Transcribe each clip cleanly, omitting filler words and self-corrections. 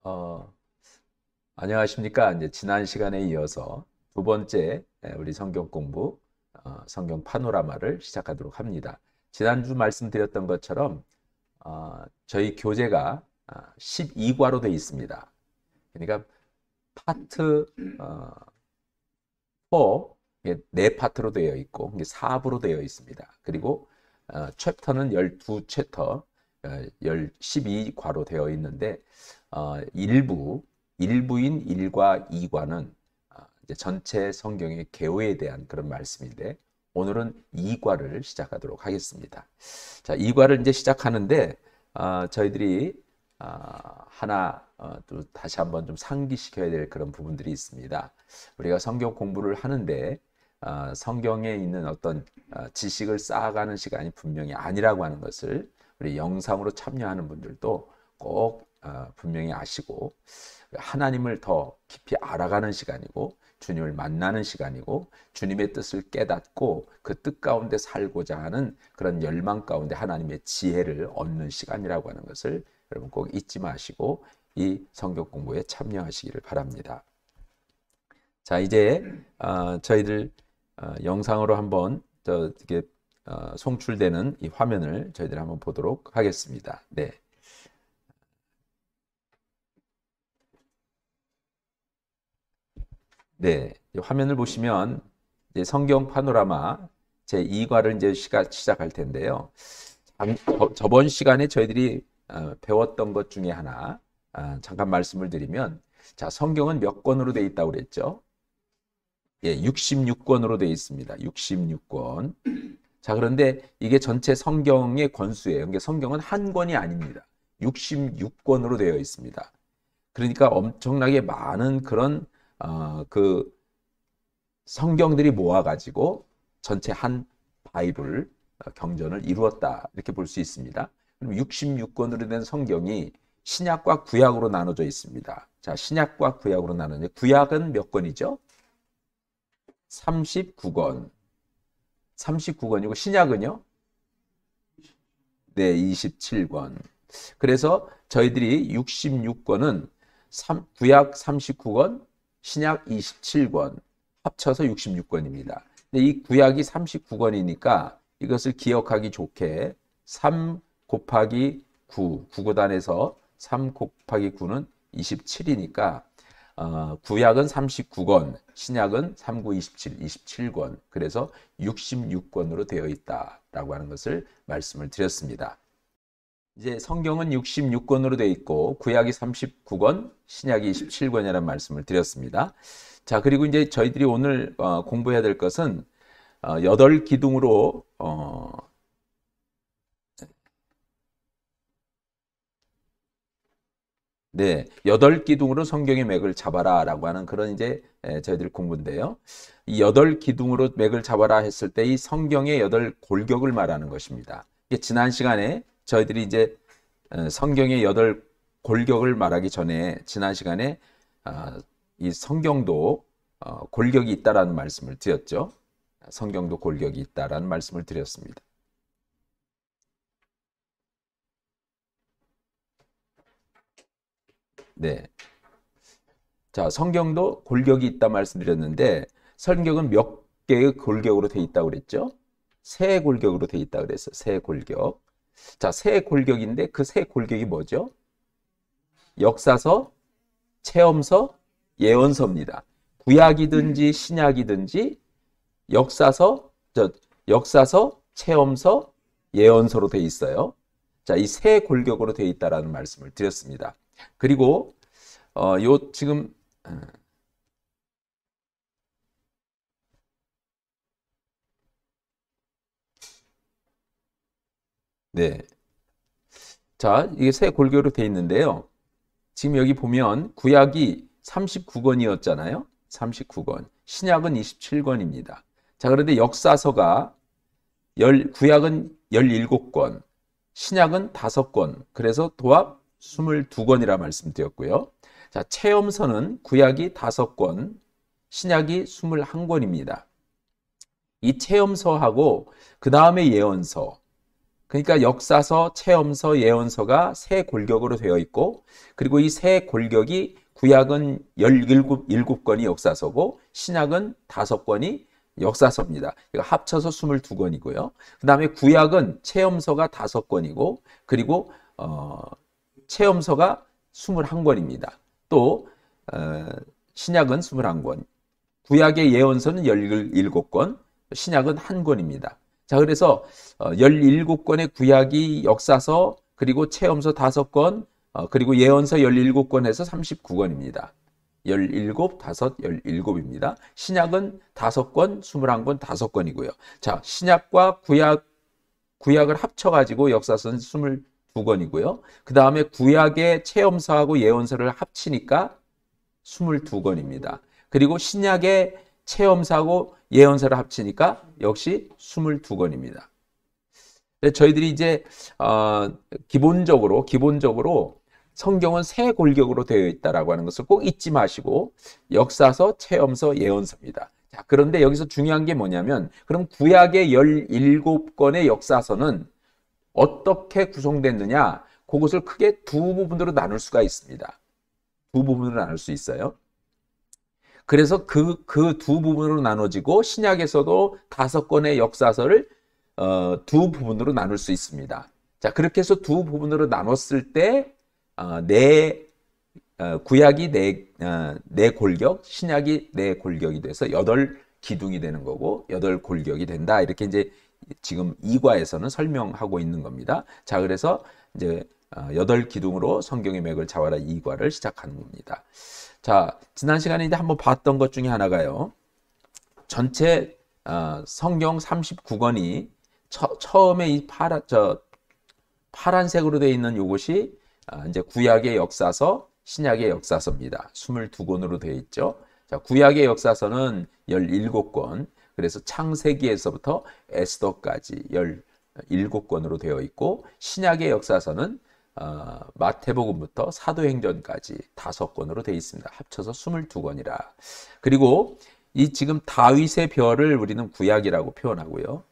어, 안녕하십니까. 이제 지난 시간에 이어서 두 번째 우리 성경 공부, 성경 파노라마를 시작하도록 합니다. 지난주 말씀드렸던 것처럼 저희 교재가 12과로 되어 있습니다. 그러니까 파트 4, 네 파트로 되어 있고 4부로 되어 있습니다. 그리고 챕터는 12챕터, 12과로 되어 있는데 일부인 1과 2과는 이제 전체 성경의 개요에 대한 그런 말씀인데 오늘은 2과를 시작하도록 하겠습니다. 자, 2과를 이제 시작하는데 저희들이 하나 또 다시 한번 좀 상기시켜야 될 그런 부분들이 있습니다. 우리가 성경 공부를 하는데 성경에 있는 어떤 지식을 쌓아가는 시간이 분명히 아니라고 하는 것을 우리 영상으로 참여하는 분들도 꼭 분명히 아시고 하나님을 더 깊이 알아가는 시간이고 주님을 만나는 시간이고 주님의 뜻을 깨닫고 그 뜻 가운데 살고자 하는 그런 열망 가운데 하나님의 지혜를 얻는 시간이라고 하는 것을 여러분 꼭 잊지 마시고 이 성경 공부에 참여하시기를 바랍니다. 자, 이제 저희들 영상으로 한번 이렇게 송출되는 이 화면을 저희들 한번 보도록 하겠습니다. 네. 네, 화면을 보시면 이제 성경 파노라마 제 2과를 이제 시작할 텐데요. 저번 시간에 저희들이 배웠던 것 중에 하나 잠깐 말씀을 드리면, 자, 성경은 몇 권으로 되어 있다고 그랬죠? 예, 66권으로 되어 있습니다. 66권. 자, 그런데 이게 전체 성경의 권수예요. 그러니까 성경은 한 권이 아닙니다. 66권으로 되어 있습니다. 그러니까 엄청나게 많은 그런 그 성경들이 모아가지고 전체 한 바이블 경전을 이루었다 이렇게 볼 수 있습니다. 그럼 66권으로 된 성경이 신약과 구약으로 나눠져 있습니다. 자, 신약과 구약으로 나누는데 구약은 몇 권이죠? 39권. 39권이고 신약은요? 네, 27권. 그래서 저희들이 66권은 구약 39권, 신약 27권 합쳐서 66권입니다. 근데 이 구약이 39권이니까 이것을 기억하기 좋게 3 곱하기 9, 구구단에서 3 곱하기 9는 27이니까 구약은 39권, 신약은 3, 9, 27, 27권. 그래서 66권으로 되어 있다라고 하는 것을 말씀을 드렸습니다. 이제 성경은 66권으로 되어 있고 구약이 39권, 신약이 27권이라는 말씀을 드렸습니다. 자, 그리고 이제 저희들이 오늘 공부해야 될 것은 8기둥으로 네, 8기둥으로 성경의 맥을 잡아라라고 하는 그런 이제 저희들 공부인데요. 이 8기둥으로 맥을 잡아라 했을 때 이 성경의 8골격을 말하는 것입니다. 이게 지난 시간에 저희들이 이제 성경의 8골격을 말하기 전에 지난 시간에 이 성경도 골격이 있다라는 말씀을 드렸죠. 성경도 골격이 있다라는 말씀을 드렸습니다. 네. 자, 성경도 골격이 있다 말씀드렸는데 성경은 몇 개의 골격으로 되어 있다고 그랬죠? 세 골격으로 되어 있다고 그랬어요. 세 골격. 자, 세 골격인데 그 세 골격이 뭐죠? 역사서, 체험서, 예언서입니다. 구약이든지 신약이든지 역사서, 체험서, 예언서로 되어 있어요. 자, 이 세 골격으로 되어 있다라는 말씀을 드렸습니다. 그리고 지금 네. 자, 이게 세 골격으로 되어 있는데요. 지금 여기 보면 구약이 39권이었잖아요. 39권. 신약은 27권입니다. 자, 그런데 역사서가 구약은 17권, 신약은 5권. 그래서 도합 22권이라 말씀드렸고요. 자, 체험서는 구약이 5권, 신약이 21권입니다. 이 체험서하고 그 다음에 예언서, 그러니까 역사서, 체험서, 예언서가 세 골격으로 되어 있고, 그리고 이 세 골격이 구약은 17권이 역사서고 신약은 5권이 역사서입니다. 합쳐서 22권이고요. 그 다음에 구약은 체험서가 5권이고 그리고 체험서가 21권입니다. 또 신약은 21권, 구약의 예언서는 17권, 신약은 1권입니다. 자, 그래서 17권의 구약이 역사서, 그리고 체험서 5권, 그리고 예언서 17권 해서 39권입니다. 17, 5, 17입니다. 신약은 5권, 21권, 5권이고요. 자, 신약과 구약을 합쳐가지고 역사서는 22권이고요. 그 다음에 구약의 체험서하고 예언서를 합치니까 22권입니다. 그리고 신약의 체험서하고 예언서를 합치니까 역시 22권입니다. 저희들이 이제 기본적으로 성경은 세 골격으로 되어 있다라고 하는 것을 꼭 잊지 마시고 역사서, 체험서, 예언서입니다. 자, 그런데 여기서 중요한 게 뭐냐면 그럼 구약의 17권의 역사서는 어떻게 구성됐느냐? 그것을 크게 두 부분으로 나눌 수가 있습니다. 두 부분으로 나눌 수 있어요. 그래서 그 두 부분으로 나눠지고 신약에서도 5권의 역사서를 두 부분으로 나눌 수 있습니다. 자, 그렇게 해서 두 부분으로 나눴을 때 구약이 네 골격, 신약이 네 골격이 돼서 8기둥이 되는 거고 8골격이 된다. 이렇게 이제 지금 2과에서는 설명하고 있는 겁니다. 자, 그래서 이제 8기둥으로 성경의 맥을 잡아라 2과를 시작하는 겁니다. 자, 지난 시간에 이제 한번 봤던 것 중에 하나가요. 전체 성경 39권이 처음에 이 파란색으로 되어 있는 이것이 이제 구약의 역사서, 신약의 역사서입니다. 22권으로 되어 있죠. 자, 구약의 역사서는 17권, 그래서 창세기에서부터 에스더까지 17권으로 되어 있고, 신약의 역사서는 마태복음부터 사도행전까지 5권으로 되어 있습니다. 합쳐서 22권이라. 그리고 이 지금 다윗의 별을 우리는 구약이라고 표현하고요.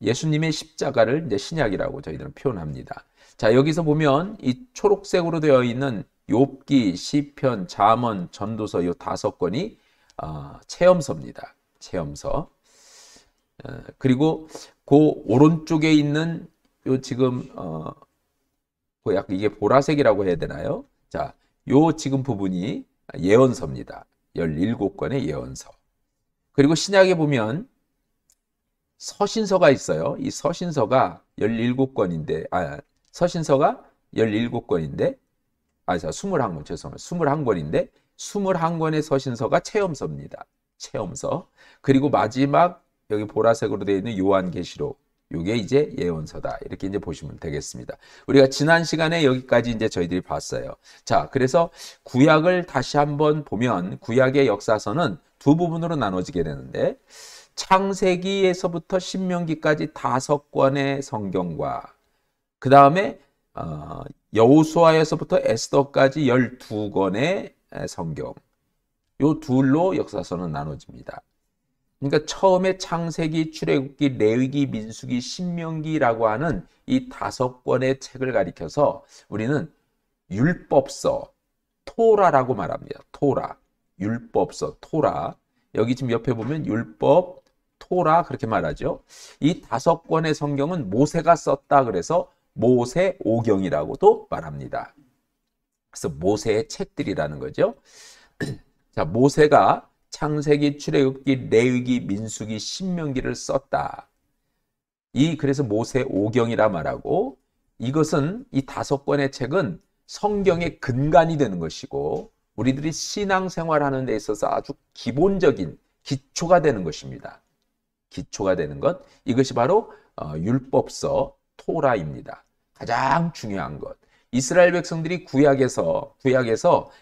예수님의 십자가를 이제 신약이라고 저희들은 표현합니다. 자, 여기서 보면 이 초록색으로 되어 있는 욥기, 시편, 잠언, 전도서 이 5권이 체험서입니다. 체험서. 그리고 그 오른쪽에 있는 요 지금 약간 이게 보라색이라고 해야 되나요? 자, 요 지금 부분이 예언서입니다. 17권의 예언서. 그리고 신약에 보면 서신서가 있어요. 이 서신서가 17권인데, 서신서가 17권인데, 21권, 죄송합니다. 21권인데, 21권의 서신서가 체험서입니다. 체험서. 그리고 마지막, 여기 보라색으로 되어 있는 요한계시록. 요게 이제 예언서다. 이렇게 이제 보시면 되겠습니다. 우리가 지난 시간에 여기까지 이제 저희들이 봤어요. 자, 그래서 구약을 다시 한번 보면, 구약의 역사서는 두 부분으로 나눠지게 되는데, 창세기에서부터 신명기까지 5권의 성경과 그 다음에 여호수아에서부터 에스더까지 12권의 성경, 요 둘로 역사서는 나눠집니다. 그러니까 처음에 창세기, 출애굽기, 레위기, 민수기, 신명기라고 하는 이 5권의 책을 가리켜서 우리는 율법서, 토라라고 말합니다. 토라, 율법서, 토라. 여기 지금 옆에 보면 율법, 토라 그렇게 말하죠. 이 5권의 성경은 모세가 썼다 그래서 모세 오경이라고도 말합니다. 그래서 모세의 책들이라는 거죠. 자, 모세가 창세기, 출애굽기, 레위기, 민수기, 신명기를 썼다. 그래서 모세 오경이라 말하고, 이것은 이 5권의 책은 성경의 근간이 되는 것이고 우리들이 신앙생활하는 데 있어서 아주 기본적인 기초가 되는 것입니다. 기초가 되는 것, 이것이 바로 율법서 토라입니다. 가장 중요한 것. 이스라엘 백성들이 구약에서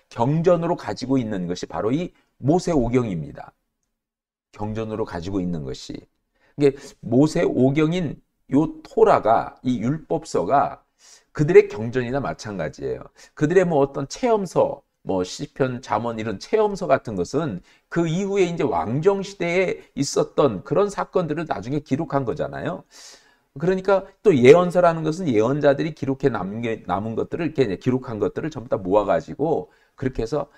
경전으로 가지고 있는 것이 바로 이 모세오경입니다. 경전으로 가지고 있는 것이. 이게 모세오경인 요 토라가, 이 율법서가 그들의 경전이나 마찬가지예요. 그들의 뭐 어떤 체험서, 뭐 시편, 잠언 이런 체험서 같은 것은 그 이후에 이제 왕정 시대에 있었던 그런 사건들을 나중에 기록한 거잖아요. 그러니까 또 예언서라는 것은 예언자들이 기록해 남은 것들을 이렇게 기록한 것들을 전부 다 모아가지고 그렇게 해서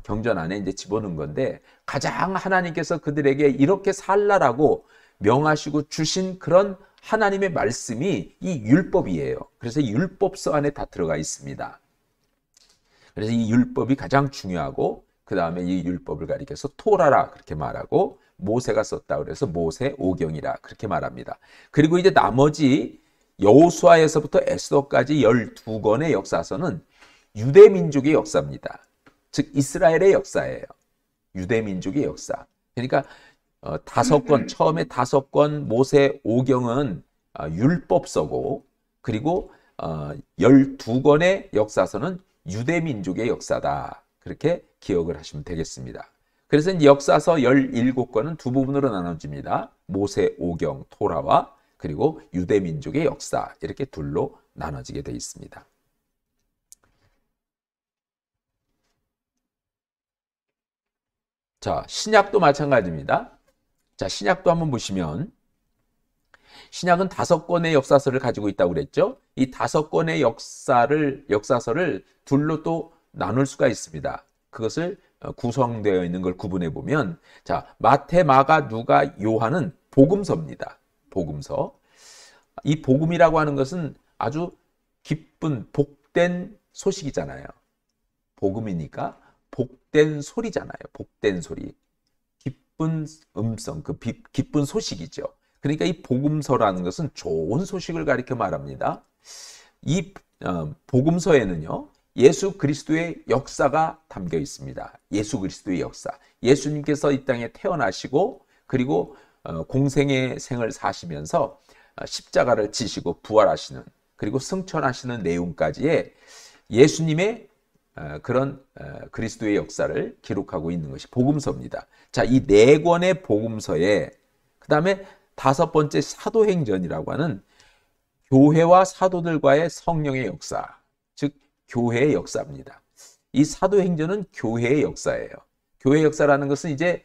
경전 안에 이제 집어넣은 건데, 가장 하나님께서 그들에게 이렇게 살라라고 명하시고 주신 그런 하나님의 말씀이 이 율법이에요. 그래서 율법서 안에 다 들어가 있습니다. 그래서 이 율법이 가장 중요하고, 그 다음에 이 율법을 가리켜서 토라라 그렇게 말하고, 모세가 썼다 그래서 모세 오경이라 그렇게 말합니다. 그리고 이제 나머지 여호수아에서부터 에스더까지 12권의 역사서는 유대 민족의 역사입니다. 즉 이스라엘의 역사예요. 유대 민족의 역사. 그러니까 5권, 처음에 5권 모세 오경은 율법서고, 그리고 12권의 역사서는 유대 민족의 역사다. 그렇게 기억을 하시면 되겠습니다. 그래서 이제 역사서 17권은 두 부분으로 나눠집니다. 모세 오경 토라와 그리고 유대 민족의 역사, 이렇게 둘로 나눠지게 되어 있습니다. 자, 신약도 마찬가지입니다. 자, 신약도 한번 보시면, 신약은 5권의 역사서를 가지고 있다고 그랬죠. 이 5권의 역사서를 둘로 또 나눌 수가 있습니다. 그것을 구성되어 있는 걸 구분해 보면, 자, 마태, 마가, 누가, 요한은 복음서입니다. 복음서. 이 복음이라고 하는 것은 아주 기쁜 복된 소식이잖아요. 복음이니까 복된 소리잖아요. 복된 소리. 기쁜 음성, 기쁜 소식이죠. 그러니까 이 복음서라는 것은 좋은 소식을 가리켜 말합니다. 이 복음서에는요, 예수 그리스도의 역사가 담겨 있습니다. 예수 그리스도의 역사. 예수님께서 이 땅에 태어나시고, 그리고 공생의 생을 사시면서 십자가를 지시고 부활하시는, 그리고 승천하시는 내용까지의 예수님의 그런 그리스도의 역사를 기록하고 있는 것이 복음서입니다. 자, 이 4권의 복음서에 그 다음에 5번째 사도행전이라고 하는 교회와 사도들과의 성령의 역사, 즉 교회의 역사입니다. 이 사도행전은 교회의 역사예요. 교회의 역사라는 것은 이제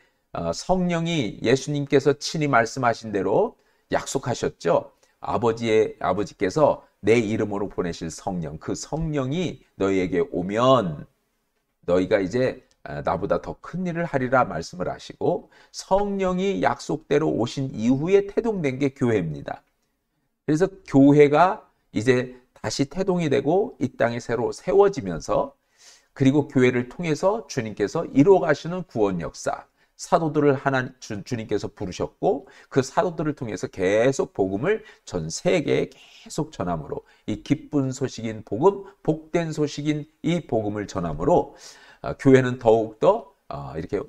성령이 예수님께서 친히 말씀하신 대로 약속하셨죠. 아버지께서 내 이름으로 보내실 성령, 그 성령이 너희에게 오면 너희가 이제 나보다 더 큰 일을 하리라 말씀을 하시고, 성령이 약속대로 오신 이후에 태동된 게 교회입니다. 그래서 교회가 이제 다시 태동이 되고 이 땅에 새로 세워지면서, 그리고 교회를 통해서 주님께서 이루어 가시는 구원 역사, 사도들을 주님께서 부르셨고 그 사도들을 통해서 계속 복음을 전 세계에 계속 전함으로, 이 기쁜 소식인 복음, 복된 소식인 이 복음을 전함으로 교회는 더욱더 이렇게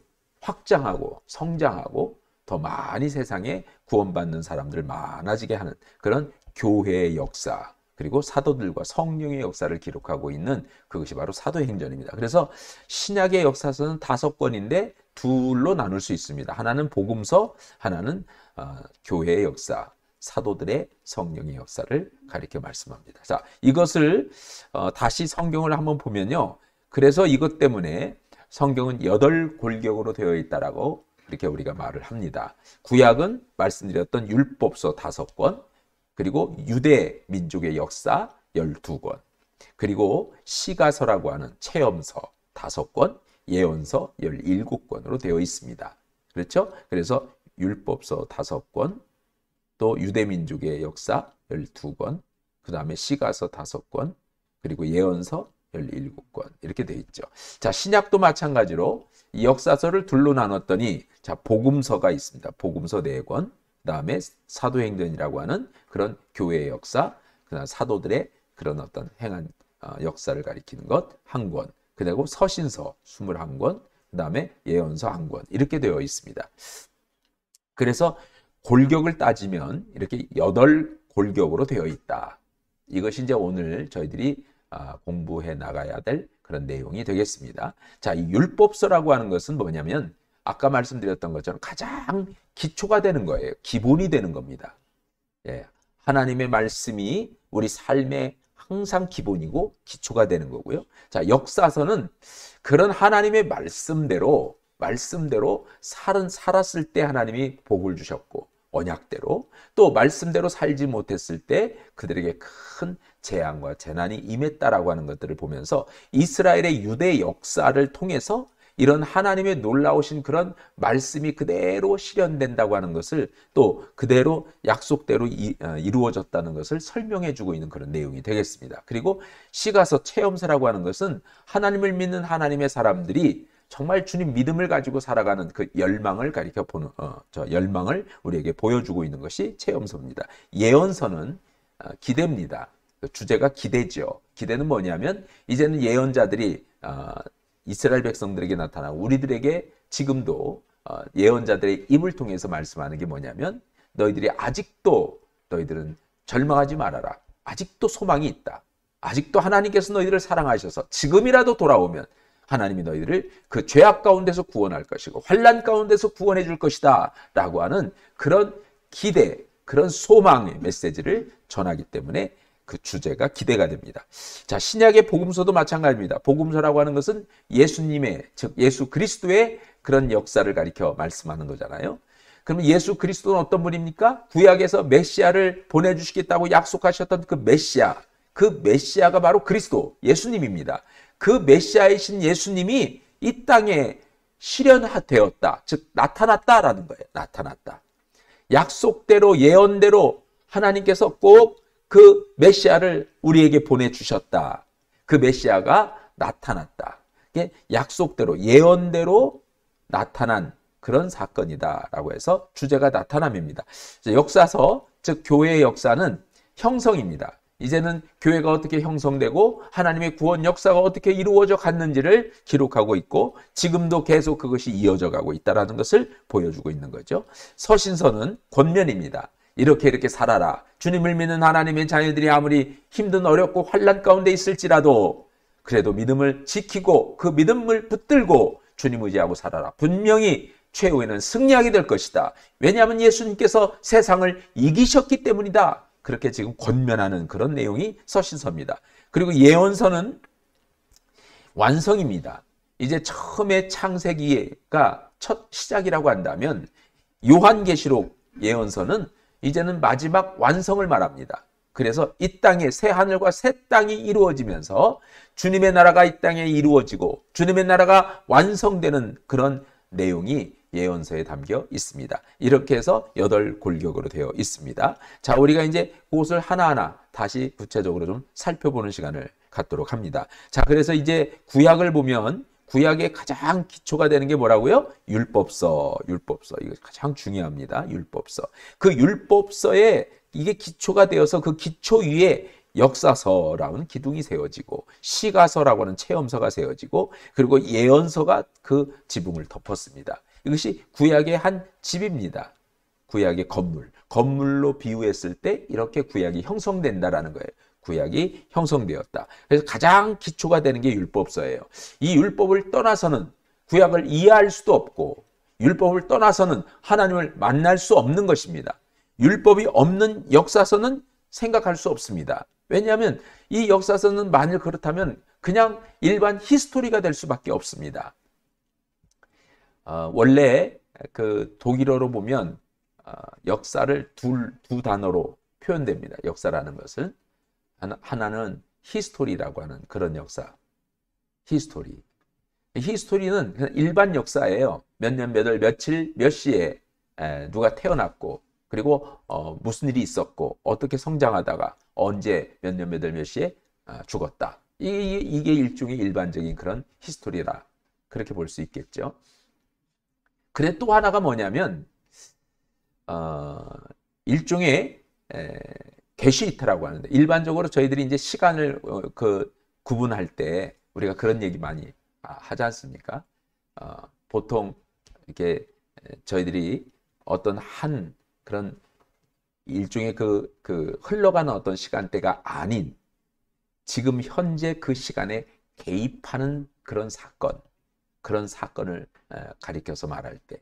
확장하고 성장하고 더 많이 세상에 구원받는 사람들 많아지게 하는 그런 교회의 역사, 그리고 사도들과 성령의 역사를 기록하고 있는 그것이 바로 사도행전입니다. 그래서 신약의 역사서는 5권인데 둘로 나눌 수 있습니다. 하나는 복음서, 하나는 교회의 역사, 사도들의 성령의 역사를 가리켜 말씀합니다. 자, 이것을 다시 성경을 한번 보면요. 그래서 이것 때문에 성경은 8골격으로 되어 있다라고 이렇게 우리가 말을 합니다. 구약은 말씀드렸던 율법서 5권, 그리고 유대 민족의 역사 12권, 그리고 시가서라고 하는 체험서 5권, 예언서 17권으로 되어 있습니다. 그렇죠? 그래서 율법서 5권, 또 유대 민족의 역사 12권, 그 다음에 시가서 5권, 그리고 예언서 17권 이렇게 되어 있죠. 자, 신약도 마찬가지로 이 역사서를 둘로 나눴더니, 자, 복음서가 있습니다. 복음서 4권, 그 다음에 사도행전이라고 하는 그런 교회의 역사, 그다음 사도들의 그런 어떤 행한 역사를 가리키는 것 1권, 그리고 서신서 21권, 그 다음에 예언서 1권 이렇게 되어 있습니다. 그래서 골격을 따지면 이렇게 8골격으로 되어 있다. 이것이 이제 오늘 저희들이 공부해 나가야 될 그런 내용이 되겠습니다. 자, 이 율법서라고 하는 것은 뭐냐면 아까 말씀드렸던 것처럼 가장 기초가 되는 거예요. 기본이 되는 겁니다. 예, 하나님의 말씀이 우리 삶의 항상 기본이고 기초가 되는 거고요. 자, 역사서는 그런 하나님의 말씀대로 살았을 때 하나님이 복을 주셨고, 언약대로, 또 말씀대로 살지 못했을 때 그들에게 큰 재앙과 재난이 임했다라고 하는 것들을 보면서 이스라엘의 유대 역사를 통해서 이런 하나님의 놀라우신 그런 말씀이 그대로 실현된다고 하는 것을, 또 그대로 약속대로 이루어졌다는 것을 설명해 주고 있는 그런 내용이 되겠습니다. 그리고 시가서 체험서라고 하는 것은 하나님을 믿는 하나님의 사람들이 정말 주님 믿음을 가지고 살아가는 그 열망을 가리켜 보는, 열망을 우리에게 보여주고 있는 것이 체험서입니다. 예언서는 기대입니다. 주제가 기대죠. 기대는 뭐냐면 이제는 예언자들이 이스라엘 백성들에게 나타나고 우리들에게 지금도 예언자들의 입을 통해서 말씀하는 게 뭐냐면, 너희들이 아직도, 너희들은 절망하지 말아라. 아직도 소망이 있다. 아직도 하나님께서 너희들을 사랑하셔서 지금이라도 돌아오면 하나님이 너희들을 그 죄악 가운데서 구원할 것이고 환난 가운데서 구원해 줄 것이다 라고 하는 그런 기대, 그런 소망의 메시지를 전하기 때문에 그 주제가 기대가 됩니다. 자, 신약의 복음서도 마찬가지입니다. 복음서라고 하는 것은 예수님의, 즉 예수 그리스도의 그런 역사를 가리켜 말씀하는 거잖아요. 그러면 예수 그리스도는 어떤 분입니까? 구약에서 메시아를 보내주시겠다고 약속하셨던 그 메시아, 그 메시아가 바로 그리스도, 예수님입니다. 그 메시아이신 예수님이 이 땅에 실현되었다, 즉 나타났다라는 거예요. 나타났다. 약속대로, 예언대로 하나님께서 꼭 그 메시아를 우리에게 보내주셨다. 그 메시아가 나타났다. 이게 약속대로, 예언대로 나타난 그런 사건이다라고 해서 주제가 나타남입니다. 역사서, 즉 교회의 역사는 형성입니다. 이제는 교회가 어떻게 형성되고 하나님의 구원 역사가 어떻게 이루어져 갔는지를 기록하고 있고, 지금도 계속 그것이 이어져 가고 있다는 것을 보여주고 있는 거죠. 서신서는 권면입니다. 이렇게 살아라. 주님을 믿는 하나님의 자녀들이 아무리 힘든 어렵고 환난 가운데 있을지라도 그래도 믿음을 지키고 그 믿음을 붙들고 주님 의지하고 살아라. 분명히 최후에는 승리하게 될 것이다. 왜냐하면 예수님께서 세상을 이기셨기 때문이다. 그렇게 지금 권면하는 그런 내용이 서신서입니다. 그리고 예언서는 완성입니다. 이제 처음에 창세기가 첫 시작이라고 한다면 요한계시록 예언서는 이제는 마지막 완성을 말합니다. 그래서 이 땅에 새 하늘과 새 땅이 이루어지면서 주님의 나라가 이 땅에 이루어지고 주님의 나라가 완성되는 그런 내용이 예언서에 담겨 있습니다. 이렇게 해서 8골격으로 되어 있습니다. 자, 우리가 이제 그것을 하나하나 다시 구체적으로 좀 살펴보는 시간을 갖도록 합니다. 자, 그래서 이제 구약을 보면 구약의 가장 기초가 되는 게 뭐라고요? 율법서. 이거 가장 중요합니다. 율법서. 그 율법서에 이게 기초가 되어서 그 기초 위에 역사서라는 기둥이 세워지고, 시가서라고 하는 체험서가 세워지고, 그리고 예언서가 그 지붕을 덮었습니다. 이것이 구약의 한 집입니다. 구약의 건물로 비유했을 때 이렇게 구약이 형성된다라는 거예요. 구약이 형성되었다. 그래서 가장 기초가 되는 게 율법서예요. 이 율법을 떠나서는 구약을 이해할 수도 없고, 율법을 떠나서는 하나님을 만날 수 없는 것입니다. 율법이 없는 역사서는 생각할 수 없습니다. 왜냐하면 이 역사서는 만일 그렇다면 그냥 일반 히스토리가 될 수밖에 없습니다. 원래 그 독일어로 보면 역사를 두 단어로 표현됩니다. 역사라는 것은 하나는 히스토리라고 하는 그런 역사. 히스토리는 그냥 일반 역사예요. 몇 년, 몇 월, 며칠, 몇 시에 누가 태어났고, 그리고 무슨 일이 있었고, 어떻게 성장하다가 언제 몇 년, 몇 월, 몇 시에 죽었다. 이게 일종의 일반적인 그런 히스토리라 그렇게 볼 수 있겠죠. 그래, 또 하나가 뭐냐면 일종의 게시이트라고 하는데, 일반적으로 저희들이 이제 시간을 구분할 때 우리가 그런 얘기 많이 하지 않습니까? 보통 이렇게 저희들이 어떤 한 그런 일종의 그 흘러가는 어떤 시간대가 아닌 지금 현재 그 시간에 개입하는 그런 사건을 가리켜서 말할 때,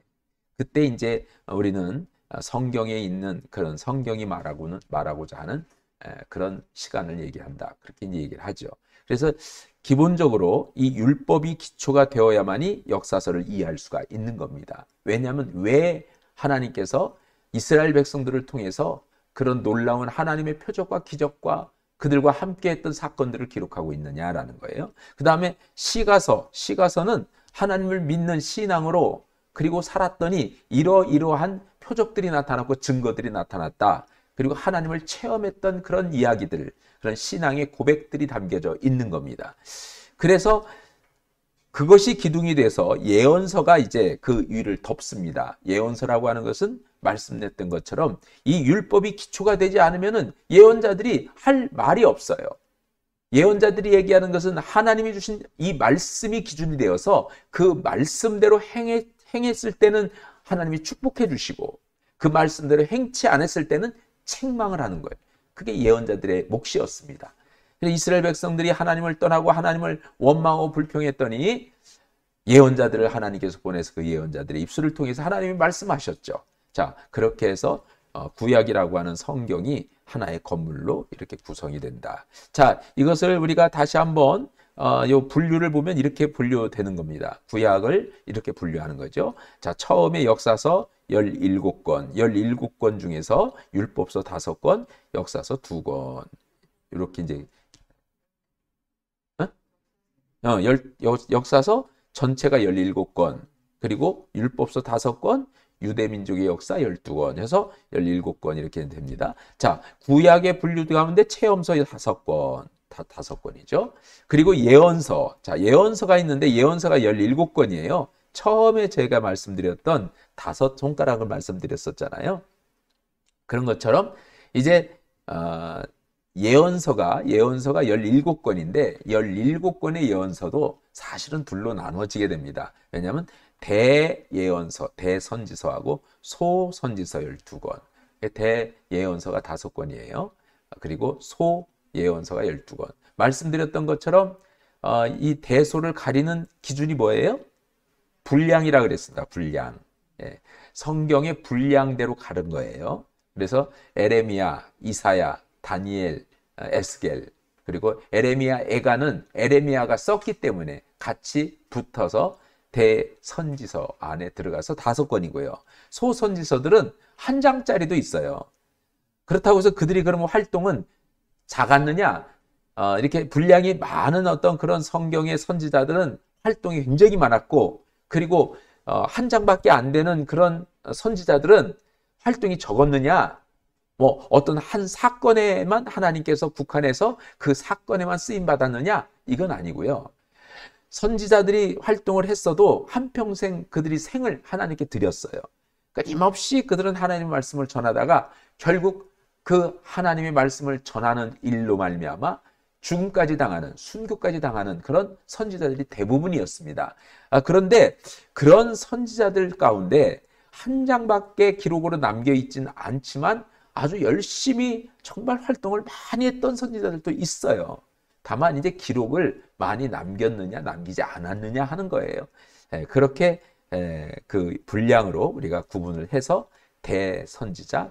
그때 이제 우리는 성경에 있는 그런 성경이 말하고자 하는 그런 시간을 얘기한다. 그렇게 이제 얘기를 하죠. 그래서 기본적으로 이 율법이 기초가 되어야만이 역사서를 이해할 수가 있는 겁니다. 왜냐하면 왜 하나님께서 이스라엘 백성들을 통해서 그런 놀라운 하나님의 표적과 기적과 그들과 함께 했던 사건들을 기록하고 있느냐라는 거예요. 그 다음에 시가서는 하나님을 믿는 신앙으로 그리고 살았더니 이러이러한 표적들이 나타났고 증거들이 나타났다. 그리고 하나님을 체험했던 그런 이야기들, 그런 신앙의 고백들이 담겨져 있는 겁니다. 그래서 그것이 기둥이 돼서 예언서가 이제 그 위를 덮습니다. 예언서라고 하는 것은 말씀드렸던 것처럼 이 율법이 기초가 되지 않으면은 예언자들이 할 말이 없어요. 예언자들이 얘기하는 것은 하나님이 주신 이 말씀이 기준이 되어서 그 말씀대로 행했을 때는 하나님이 축복해 주시고 그 말씀대로 행치 않았을 때는 책망을 하는 거예요. 그게 예언자들의 몫이었습니다. 이스라엘 백성들이 하나님을 떠나고 하나님을 원망하고 불평했더니 예언자들을 하나님께서 보내서 그 예언자들의 입술을 통해서 하나님이 말씀하셨죠. 자, 그렇게 해서 구약이라고 하는 성경이 하나의 건물로 이렇게 구성이 된다. 자, 이것을 우리가 다시 한번 요 분류를 보면 이렇게 분류되는 겁니다. 구약을 이렇게 분류하는 거죠. 자, 처음에 역사서 17권, 17권 중에서 율법서 5권, 역사서 2권. 이렇게 이제 역사서 전체가 17권, 그리고 율법서 5권, 유대민족의 역사 12권 해서 17권 이렇게 됩니다. 자, 구약의 분류 가운데 체험서 5권, 5권이죠. 그리고 예언서, 자, 예언서가 있는데 예언서가 17권이에요. 처음에 제가 말씀드렸던 5손가락을 말씀드렸었잖아요. 그런 것처럼 이제 예언서가 17권인데 17권의 예언서도 사실은 둘로 나눠지게 됩니다. 왜냐하면 대예언서, 대선지서하고 소선지서 12권. 대예언서가 5권이에요. 그리고 소예언서가 12권. 말씀드렸던 것처럼 이 대소를 가리는 기준이 뭐예요? 분량이라 그랬습니다. 분량. 예. 성경의 분량대로 가른 거예요. 그래서 에레미야, 이사야, 다니엘, 에스겔, 그리고 에레미야, 에가는 에레미야가 썼기 때문에 같이 붙어서 대선지서 안에 들어가서 5권이고요. 소선지서들은 한 장짜리도 있어요. 그렇다고 해서 그들이 그러면 활동은 작았느냐? 이렇게 분량이 많은 어떤 그런 성경의 선지자들은 활동이 굉장히 많았고, 그리고 한 장밖에 안 되는 그런 선지자들은 활동이 적었느냐? 뭐 어떤 한 사건에만 하나님께서 국한해서 그 사건에만 쓰임 받았느냐? 이건 아니고요. 선지자들이 활동을 했어도 한평생 그들이 생을 하나님께 드렸어요. 끊임없이 그들은 하나님의 말씀을 전하다가 결국 그 하나님의 말씀을 전하는 일로 말미암아 죽음까지 당하는, 순교까지 당하는 그런 선지자들이 대부분이었습니다. 그런데 그런 선지자들 가운데 한 장밖에 기록으로 남겨 있지는 않지만 아주 열심히 정말 활동을 많이 했던 선지자들도 있어요. 다만 이제 기록을 많이 남겼느냐 남기지 않았느냐 하는 거예요. 그렇게 그 분량으로 우리가 구분을 해서 대선지자,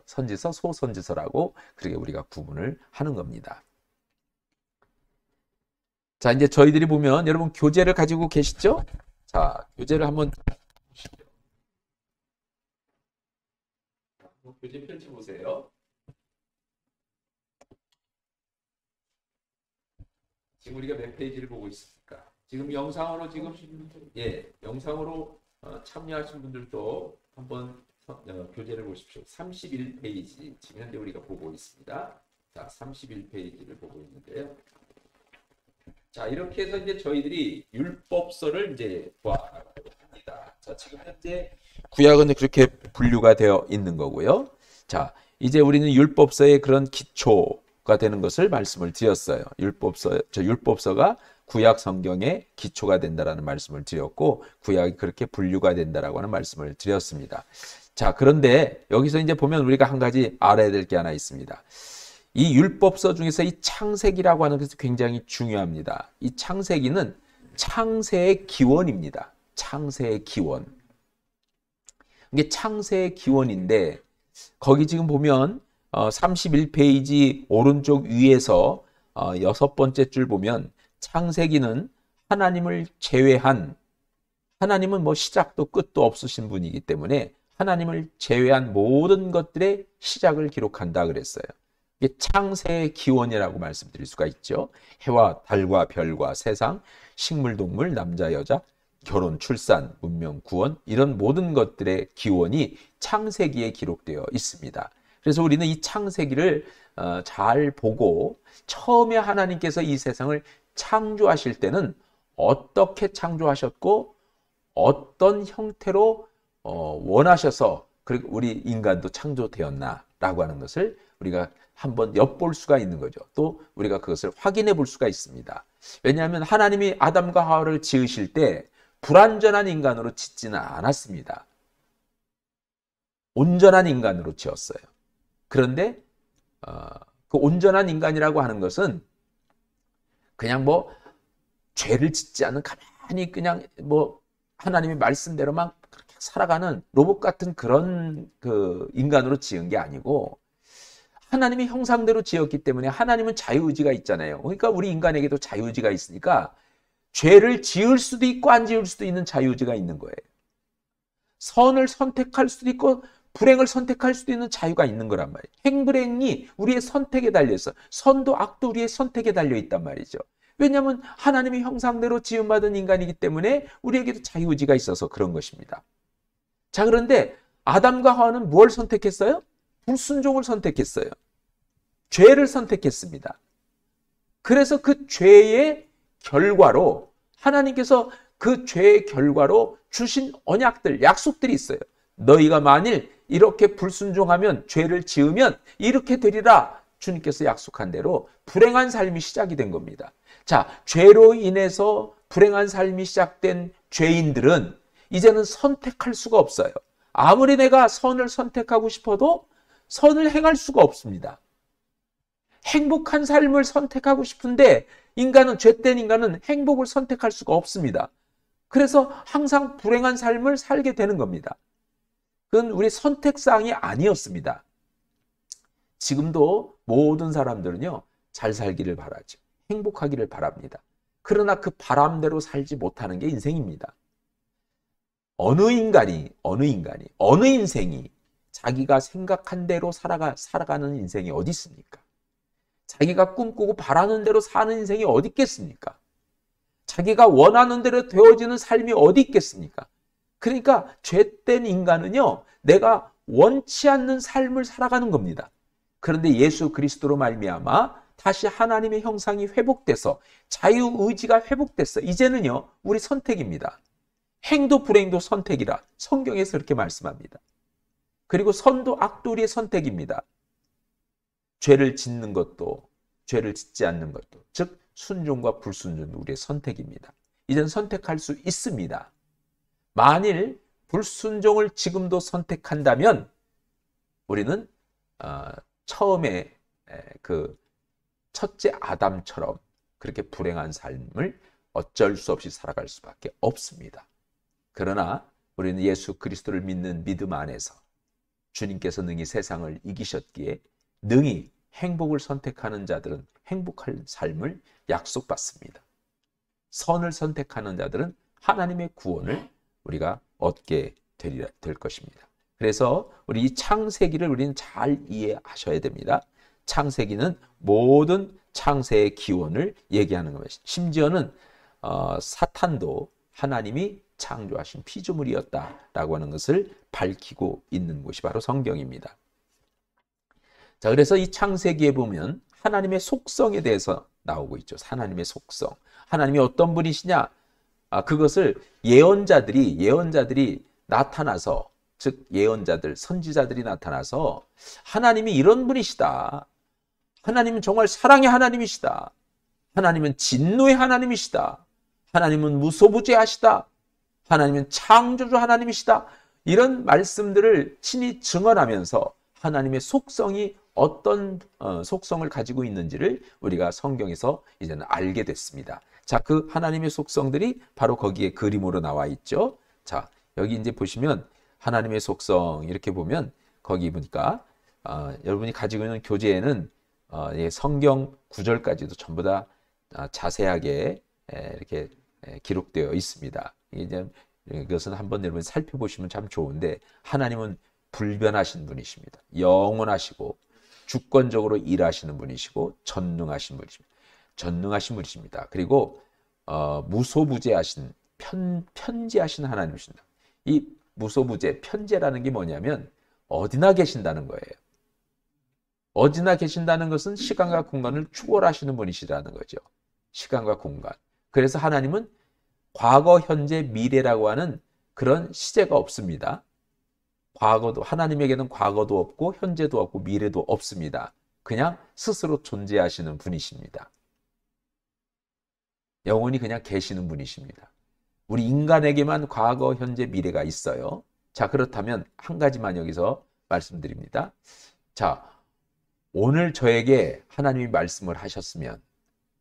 선지서, 소선지서라고 그렇게 우리가 구분을 하는 겁니다. 자, 이제 저희들이 보면 여러분 교재를 가지고 계시죠? 자, 교재를 한번 보시죠. 교재 펼쳐보세요. 지금 우리가 몇 페이지를 보고 있습니까? 지금 영상으로 영상으로 참여하신 분들도 한번 교재를 보십시오. 31페이지 지금 현재 우리가 보고 있습니다. 자, 31페이지를 보고 있는데요. 자, 이렇게 해서 이제 저희들이 율법서를 이제 보아합니다. 자, 지금 현재 구약은 그렇게 분류가 되어 있는 거고요. 자, 이제 우리는 율법서의 그런 기초가 되는 것을 말씀을 드렸어요. 율법서가 구약 성경의 기초가 된다라는 말씀을 드렸고, 구약이 그렇게 분류가 된다라고 하는 말씀을 드렸습니다. 자, 그런데 여기서 이제 보면 우리가 한 가지 알아야 될 게 하나 있습니다. 이 율법서 중에서 이 창세기라고 하는 것이 굉장히 중요합니다. 이 창세기는 창세의 기원입니다. 창세의 기원. 이게 창세의 기원인데, 거기 지금 보면 31페이지 오른쪽 위에서 6번째 줄 보면 창세기는 하나님을 제외한, 하나님은 뭐 시작도 끝도 없으신 분이기 때문에 하나님을 제외한 모든 것들의 시작을 기록한다 그랬어요. 이게 창세의 기원이라고 말씀드릴 수가 있죠. 해와 달과 별과 세상, 식물, 동물, 남자, 여자, 결혼, 출산, 문명, 구원, 이런 모든 것들의 기원이 창세기에 기록되어 있습니다. 그래서 우리는 이 창세기를 잘 보고 처음에 하나님께서 이 세상을 창조하실 때는 어떻게 창조하셨고 어떤 형태로 원하셔서 그리고 우리 인간도 창조되었나라고 하는 것을 우리가 한번 엿볼 수가 있는 거죠. 또 우리가 그것을 확인해 볼 수가 있습니다. 왜냐하면 하나님이 아담과 하와를 지으실 때 불완전한 인간으로 짓지는 않았습니다. 온전한 인간으로 지었어요. 그런데 그 온전한 인간이라고 하는 것은 그냥 뭐 죄를 짓지 않는 가만히 그냥 뭐 하나님의 말씀대로만 그렇게 살아가는 로봇 같은 그런 그 인간으로 지은 게 아니고 하나님의 형상대로 지었기 때문에 하나님은 자유의지가 있잖아요. 그러니까 우리 인간에게도 자유의지가 있으니까 죄를 지을 수도 있고 안 지을 수도 있는 자유의지가 있는 거예요. 선을 선택할 수도 있고 불행을 선택할 수도 있는 자유가 있는 거란 말이에요. 행불행이 우리의 선택에 달려있어. 선도 악도 우리의 선택에 달려있단 말이죠. 왜냐하면 하나님의 형상대로 지음받은 인간이기 때문에 우리에게도 자유의지가 있어서 그런 것입니다. 자, 그런데 아담과 하와는 뭘 선택했어요? 불순종을 선택했어요. 죄를 선택했습니다. 그래서 그 죄의 결과로 하나님께서 그 죄의 결과로 주신 언약들, 약속들이 있어요. 너희가 만일 이렇게 불순종하면 죄를 지으면 이렇게 되리라. 주님께서 약속한 대로 불행한 삶이 시작이 된 겁니다. 자, 죄로 인해서 불행한 삶이 시작된 죄인들은 이제는 선택할 수가 없어요. 아무리 내가 선을 선택하고 싶어도 선을 행할 수가 없습니다. 행복한 삶을 선택하고 싶은데 인간은, 죄된 인간은 행복을 선택할 수가 없습니다. 그래서 항상 불행한 삶을 살게 되는 겁니다. 그건 우리 선택사항이 아니었습니다. 지금도 모든 사람들은요, 잘 살기를 바라죠. 행복하기를 바랍니다. 그러나 그 바람대로 살지 못하는 게 인생입니다. 어느 인생이 자기가 생각한 대로 살아가는 인생이 어디 있습니까? 자기가 꿈꾸고 바라는 대로 사는 인생이 어디 있겠습니까? 자기가 원하는 대로 되어지는 삶이 어디 있겠습니까? 그러니까 죄된 인간은요, 내가 원치 않는 삶을 살아가는 겁니다. 그런데 예수 그리스도로 말미암아 다시 하나님의 형상이 회복돼서 자유의지가 회복됐어. 이제는요, 우리 선택입니다. 행도 불행도 선택이라 성경에서 그렇게 말씀합니다. 그리고 선도 악도 우리의 선택입니다. 죄를 짓는 것도 죄를 짓지 않는 것도, 즉 순종과 불순종도 우리의 선택입니다. 이제는 선택할 수 있습니다. 만일 불순종을 지금도 선택한다면 우리는 처음에 그 첫째 아담처럼 그렇게 불행한 삶을 어쩔 수 없이 살아갈 수밖에 없습니다. 그러나 우리는 예수 그리스도를 믿는 믿음 안에서 주님께서 능히 세상을 이기셨기에 능히 행복을 선택하는 자들은 행복할 삶을 약속받습니다. 선을 선택하는 자들은 하나님의 구원을 우리가 얻게 될 것입니다. 그래서 우리 이 창세기를 우리는 잘 이해하셔야 됩니다. 창세기는 모든 창세의 기원을 얘기하는 겁니다. 심지어는 사탄도 하나님이 창조하신 피조물이었다라고 하는 것을 밝히고 있는 곳이 바로 성경입니다. 자, 그래서 이 창세기에 보면 하나님의 속성에 대해서 나오고 있죠. 하나님의 속성. 하나님이 어떤 분이시냐? 그것을 예언자들이 나타나서, 즉 예언자들, 선지자들이 나타나서 하나님이 이런 분이시다. 하나님은 정말 사랑의 하나님이시다. 하나님은 진노의 하나님이시다. 하나님은 무소부재하시다. 하나님은 창조주 하나님이시다. 이런 말씀들을 친히 증언하면서 하나님의 속성이 어떤 속성을 가지고 있는지를 우리가 성경에서 이제는 알게 됐습니다. 자, 그 하나님의 속성들이 바로 거기에 그림으로 나와 있죠. 자, 여기 이제 보시면 하나님의 속성 이렇게 보면 거기 보니까 여러분이 가지고 있는 교재에는 성경 구절까지도 전부 다 자세하게 이렇게 기록되어 있습니다. 이제 이것은 한번 여러분 살펴보시면 참 좋은데 하나님은 불변하신 분이십니다. 영원하시고 주권적으로 일하시는 분이시고 전능하신 분이십니다. 전능하신 분이십니다. 그리고 무소부재하신 편재하신 하나님이십니다. 이 무소부재, 편재라는 게 뭐냐면 어디나 계신다는 거예요. 어디나 계신다는 것은 시간과 공간을 초월하시는 분이시라는 거죠. 시간과 공간. 그래서 하나님은 과거, 현재, 미래라고 하는 그런 시제가 없습니다. 과거도, 하나님에게는 과거도 없고 현재도 없고 미래도 없습니다. 그냥 스스로 존재하시는 분이십니다. 영원히 그냥 계시는 분이십니다. 우리 인간에게만 과거, 현재, 미래가 있어요. 자, 그렇다면 한 가지만 여기서 말씀드립니다. 자, 오늘 저에게 하나님이 말씀을 하셨으면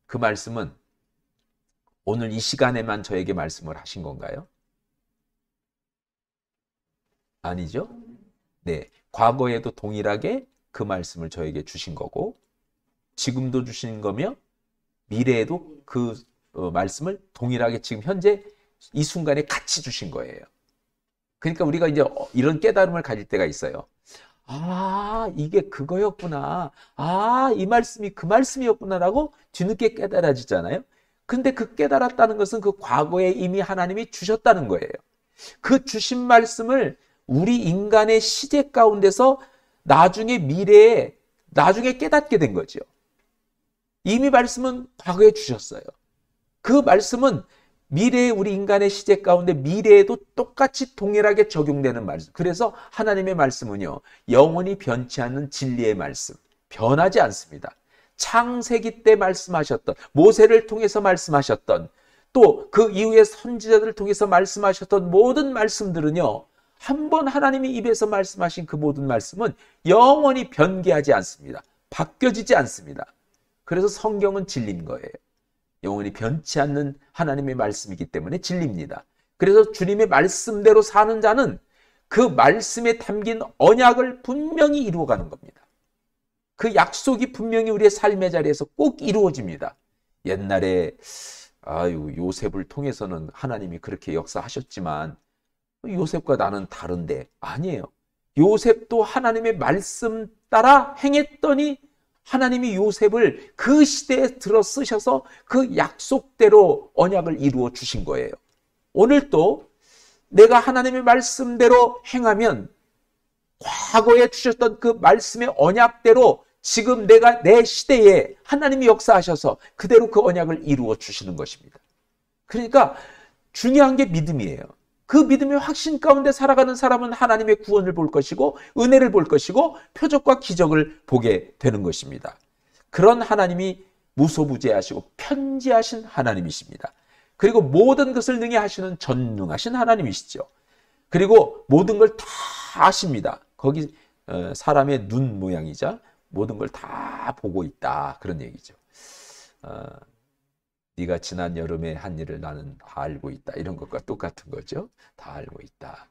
그 말씀은 오늘 이 시간에만 저에게 말씀을 하신 건가요? 아니죠? 네, 과거에도 동일하게 그 말씀을 저에게 주신 거고 지금도 주신 거며 미래에도 그 말씀을 동일하게 지금 현재 이 순간에 같이 주신 거예요. 그러니까 우리가 이제 이런 깨달음을 가질 때가 있어요. 아, 이게 그거였구나. 아, 이 말씀이 그 말씀이었구나라고 뒤늦게 깨달아지잖아요. 근데 그 깨달았다는 것은 그 과거에 이미 하나님이 주셨다는 거예요. 그 주신 말씀을 우리 인간의 시제 가운데서 나중에 미래에 나중에 깨닫게 된 거죠. 이미 말씀은 과거에 주셨어요. 그 말씀은 미래의 우리 인간의 시제 가운데 미래에도 똑같이 동일하게 적용되는 말씀. 그래서 하나님의 말씀은요, 영원히 변치 않는 진리의 말씀, 변하지 않습니다. 창세기 때 말씀하셨던, 모세를 통해서 말씀하셨던, 또 그 이후에 선지자들을 통해서 말씀하셨던 모든 말씀들은요, 한번 하나님이 입에서 말씀하신 그 모든 말씀은 영원히 변개하지 않습니다. 바뀌어지지 않습니다. 그래서 성경은 진리인 거예요. 영원히 변치 않는 하나님의 말씀이기 때문에 진리입니다. 그래서 주님의 말씀대로 사는 자는 그 말씀에 담긴 언약을 분명히 이루어가는 겁니다. 그 약속이 분명히 우리의 삶의 자리에서 꼭 이루어집니다. 옛날에 요셉을 통해서는 하나님이 그렇게 역사하셨지만 요셉과 나는 다른데 아니에요. 요셉도 하나님의 말씀 따라 행했더니 하나님이 요셉을 그 시대에 들어 쓰셔서 그 약속대로 언약을 이루어 주신 거예요. 오늘도 내가 하나님의 말씀대로 행하면 과거에 주셨던 그 말씀의 언약대로 지금 내가 내 시대에 하나님이 역사하셔서 그대로 그 언약을 이루어 주시는 것입니다. 그러니까 중요한 게 믿음이에요. 그 믿음의 확신 가운데 살아가는 사람은 하나님의 구원을 볼 것이고 은혜를 볼 것이고 표적과 기적을 보게 되는 것입니다. 그런 하나님이 무소부재하시고 편지하신 하나님이십니다. 그리고 모든 것을 능히 하시는 전능하신 하나님이시죠. 그리고 모든 걸 다 아십니다. 거기 사람의 눈 모양이자 모든 걸 다 보고 있다, 그런 얘기죠. 네가 지난 여름에 한 일을 나는 다 알고 있다, 이런 것과 똑같은 거죠. 다 알고 있다.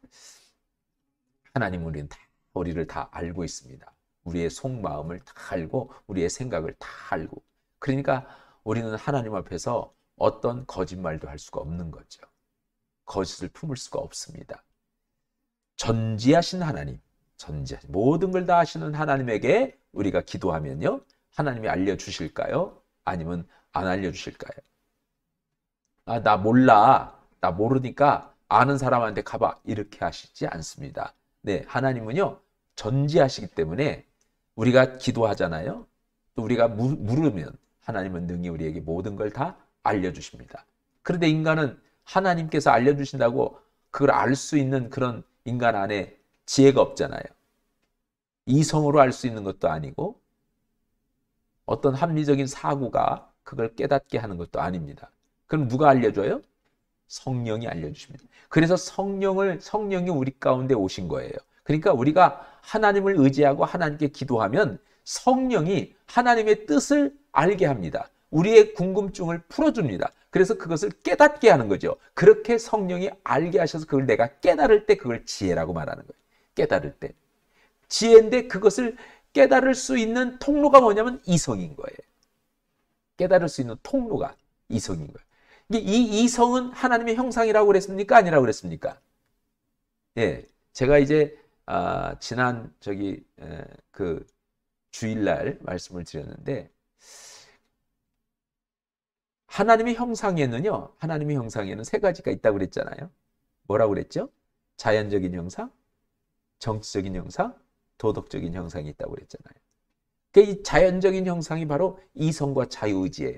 하나님은 우리를 다 알고 있습니다. 우리의 속마음을 다 알고 우리의 생각을 다 알고, 그러니까 우리는 하나님 앞에서 어떤 거짓말도 할 수가 없는 거죠. 거짓을 품을 수가 없습니다. 전지하신 하나님, 모든 걸 다 아시는 하나님에게 우리가 기도하면요, 하나님이 알려주실까요? 아니면 안 알려주실까요? 나 몰라, 나 모르니까 아는 사람한테 가봐, 이렇게 하시지 않습니다. 네, 하나님은요 전지하시기 때문에 우리가 기도하잖아요. 또 우리가 물으면 하나님은 능히 우리에게 모든 걸 다 알려주십니다. 그런데 인간은 하나님께서 알려주신다고 그걸 알 수 있는 그런 인간 안에 지혜가 없잖아요. 이성으로 알 수 있는 것도 아니고 어떤 합리적인 사고가 그걸 깨닫게 하는 것도 아닙니다. 그럼 누가 알려줘요? 성령이 알려주십니다. 그래서 성령이 우리 가운데 오신 거예요. 그러니까 우리가 하나님을 의지하고 하나님께 기도하면 성령이 하나님의 뜻을 알게 합니다. 우리의 궁금증을 풀어줍니다. 그래서 그것을 깨닫게 하는 거죠. 그렇게 성령이 알게 하셔서 그걸 내가 깨달을 때 그걸 지혜라고 말하는 거예요. 깨달을 때. 지혜인데 그것을 깨달을 수 있는 통로가 뭐냐면 이성인 거예요. 깨달을 수 있는 통로가 이성인 거예요. 이 이성은 하나님의 형상이라고 그랬습니까? 아니라고 그랬습니까? 예, 제가 이제 지난 그 주일날 말씀을 드렸는데 하나님의 형상에는 세 가지가 있다고 그랬잖아요. 뭐라고 그랬죠? 자연적인 형상, 정치적인 형상, 도덕적인 형상이 있다고 그랬잖아요. 그러니까 이 자연적인 형상이 바로 이성과 자유의지예요.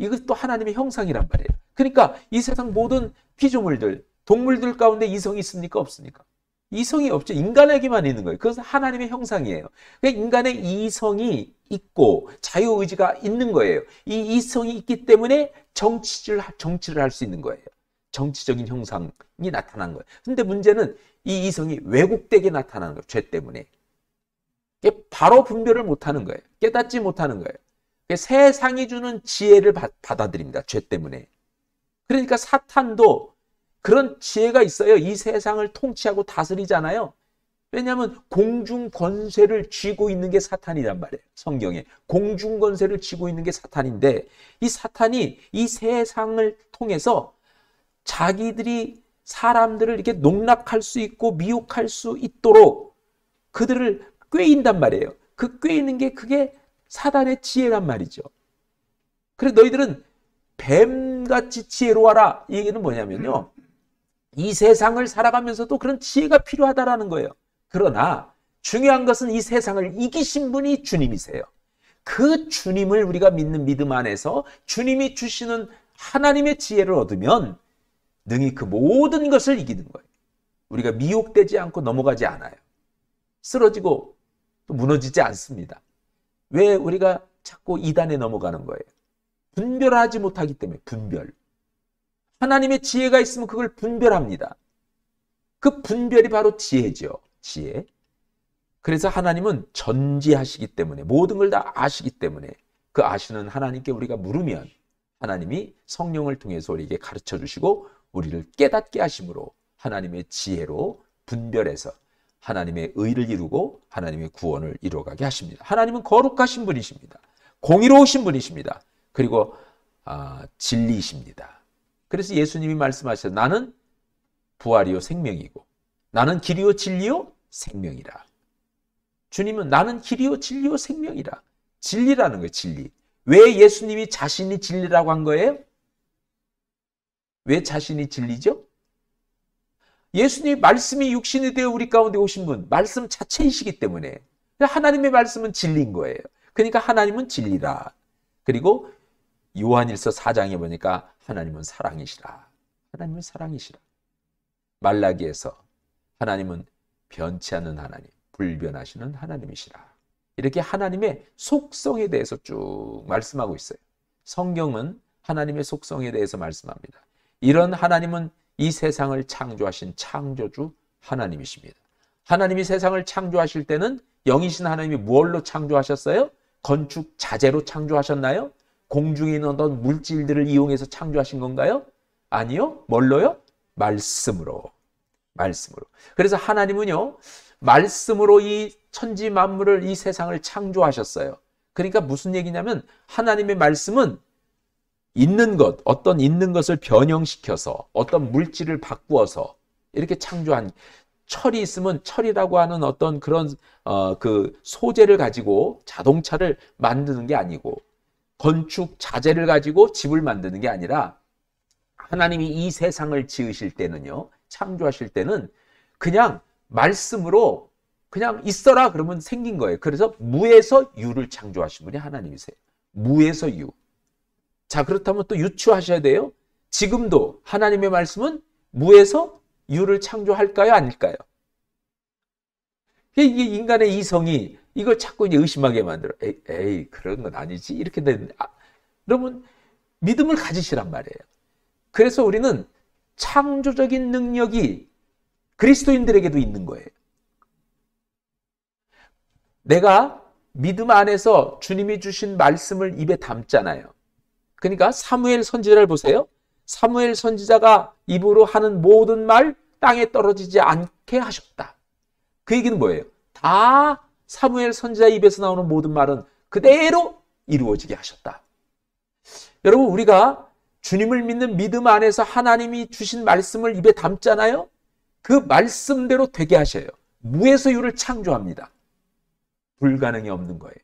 이것도 하나님의 형상이란 말이에요. 그러니까 이 세상 모든 피조물들, 동물들 가운데 이성이 있습니까? 없습니까? 이성이 없죠. 인간에게만 있는 거예요. 그것은 하나님의 형상이에요. 그러니까 인간의 이성이 있고 자유의지가 있는 거예요. 이 이성이 있기 때문에 정치를 할 수 있는 거예요. 정치적인 형상이 나타난 거예요. 근데 문제는 이 이성이 왜곡되게 나타나는 거예요. 죄 때문에. 바로 분별을 못하는 거예요. 깨닫지 못하는 거예요. 세상이 주는 지혜를 받아들입니다. 죄 때문에. 그러니까 사탄도 그런 지혜가 있어요. 이 세상을 통치하고 다스리잖아요. 왜냐하면 공중 권세를 쥐고 있는 게 사탄이란 말이에요. 성경에 공중 권세를 쥐고 있는 게 사탄인데, 이 사탄이 이 세상을 통해서 자기들이 사람들을 이렇게 농락할 수 있고 미혹할 수 있도록 그들을 꾀인단 말이에요. 그 꾀이는 게 그게 사단의 지혜란 말이죠. 그래서 너희들은 뱀같이 지혜로워라. 이 얘기는 뭐냐면요, 이 세상을 살아가면서도 그런 지혜가 필요하다라는 거예요. 그러나 중요한 것은 이 세상을 이기신 분이 주님이세요. 그 주님을 우리가 믿는 믿음 안에서 주님이 주시는 하나님의 지혜를 얻으면 능히 그 모든 것을 이기는 거예요. 우리가 미혹되지 않고 넘어가지 않아요. 쓰러지고 또 무너지지 않습니다. 왜 우리가 자꾸 이단에 넘어가는 거예요? 분별하지 못하기 때문에. 분별. 하나님의 지혜가 있으면 그걸 분별합니다. 그 분별이 바로 지혜죠. 지혜. 그래서 하나님은 전지하시기 때문에, 모든 걸 다 아시기 때문에 그 아시는 하나님께 우리가 물으면 하나님이 성령을 통해서 우리에게 가르쳐 주시고 우리를 깨닫게 하심으로 하나님의 지혜로 분별해서 하나님의 의를 이루고 하나님의 구원을 이루어가게 하십니다. 하나님은 거룩하신 분이십니다. 공의로우신 분이십니다. 그리고 진리이십니다. 그래서 예수님이 말씀하셨어요. 나는 부활이요 생명이고 나는 길이요 진리요 생명이라. 주님은 나는 길이요 진리요 생명이라. 진리라는 거예요. 진리. 왜 예수님이 자신이 진리라고 한 거예요? 왜 자신이 진리죠? 예수님 말씀이 육신이 되어 우리 가운데 오신 분, 말씀 자체이시기 때문에 하나님의 말씀은 진리인 거예요. 그러니까 하나님은 진리라. 그리고 요한일서 4장에 보니까 하나님은 사랑이시라. 하나님은 사랑이시라. 말라기에서 하나님은 변치 않는 하나님, 불변하시는 하나님이시라. 이렇게 하나님의 속성에 대해서 쭉 말씀하고 있어요. 성경은 하나님의 속성에 대해서 말씀합니다. 이런 하나님은 이 세상을 창조하신 창조주 하나님이십니다. 하나님이 세상을 창조하실 때는 영이신 하나님이 무엇로 창조하셨어요? 건축 자재로 창조하셨나요? 공중에 있는 어떤 물질들을 이용해서 창조하신 건가요? 아니요. 뭘로요? 말씀으로. 말씀으로. 그래서 하나님은요, 말씀으로 이 천지 만물을, 이 세상을 창조하셨어요. 그러니까 무슨 얘기냐면 하나님의 말씀은 있는 것, 어떤 있는 것을 변형시켜서 어떤 물질을 바꾸어서 이렇게 창조한, 철이 있으면 철이라고 하는 어떤 그런 그 소재를 가지고 자동차를 만드는 게 아니고, 건축 자재를 가지고 집을 만드는 게 아니라, 하나님이 이 세상을 지으실 때는요, 창조하실 때는 그냥 말씀으로 그냥 있어라 그러면 생긴 거예요. 그래서 무에서 유를 창조하신 분이 하나님이세요. 무에서 유. 자, 그렇다면 또 유추하셔야 돼요. 지금도 하나님의 말씀은 무에서 유를 창조할까요? 아닐까요? 이게 인간의 이성이 이걸 자꾸 이제 의심하게 만들어. 에이, 그런 건 아니지. 이렇게 되는데, 여러분, 믿음을 가지시란 말이에요. 그래서 우리는 창조적인 능력이 그리스도인들에게도 있는 거예요. 내가 믿음 안에서 주님이 주신 말씀을 입에 담잖아요. 그러니까 사무엘 선지자를 보세요. 사무엘 선지자가 입으로 하는 모든 말 땅에 떨어지지 않게 하셨다. 그 얘기는 뭐예요? 다 사무엘 선지자 입에서 나오는 모든 말은 그대로 이루어지게 하셨다. 여러분, 우리가 주님을 믿는 믿음 안에서 하나님이 주신 말씀을 입에 담잖아요. 그 말씀대로 되게 하셔요. 무에서 유를 창조합니다. 불가능이 없는 거예요.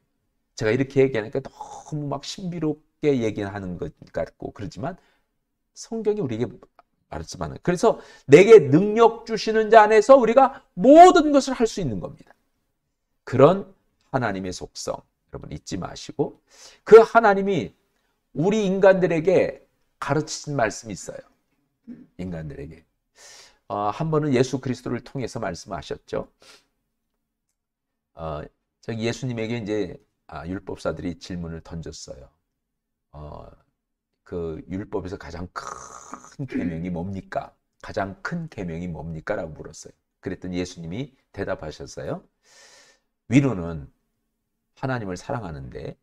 제가 이렇게 얘기하니까 너무 막 신비롭게 얘기하는 것 같고 그러지만 성경이 우리에게 말했지만, 그래서 내게 능력 주시는 자 안에서 우리가 모든 것을 할 수 있는 겁니다. 그런 하나님의 속성 여러분 잊지 마시고, 그 하나님이 우리 인간들에게 가르치신 말씀이 있어요. 인간들에게 한 번은 예수 그리스도를 통해서 말씀하셨죠. 저기 예수님에게 이제 율법사들이 질문을 던졌어요. 그 율법에서 가장 큰 계명이 뭡니까? 가장 큰 계명이 뭡니까? 라고 물었어요. 그랬더니 예수님이 대답하셨어요. 위로는 하나님을 사랑하는데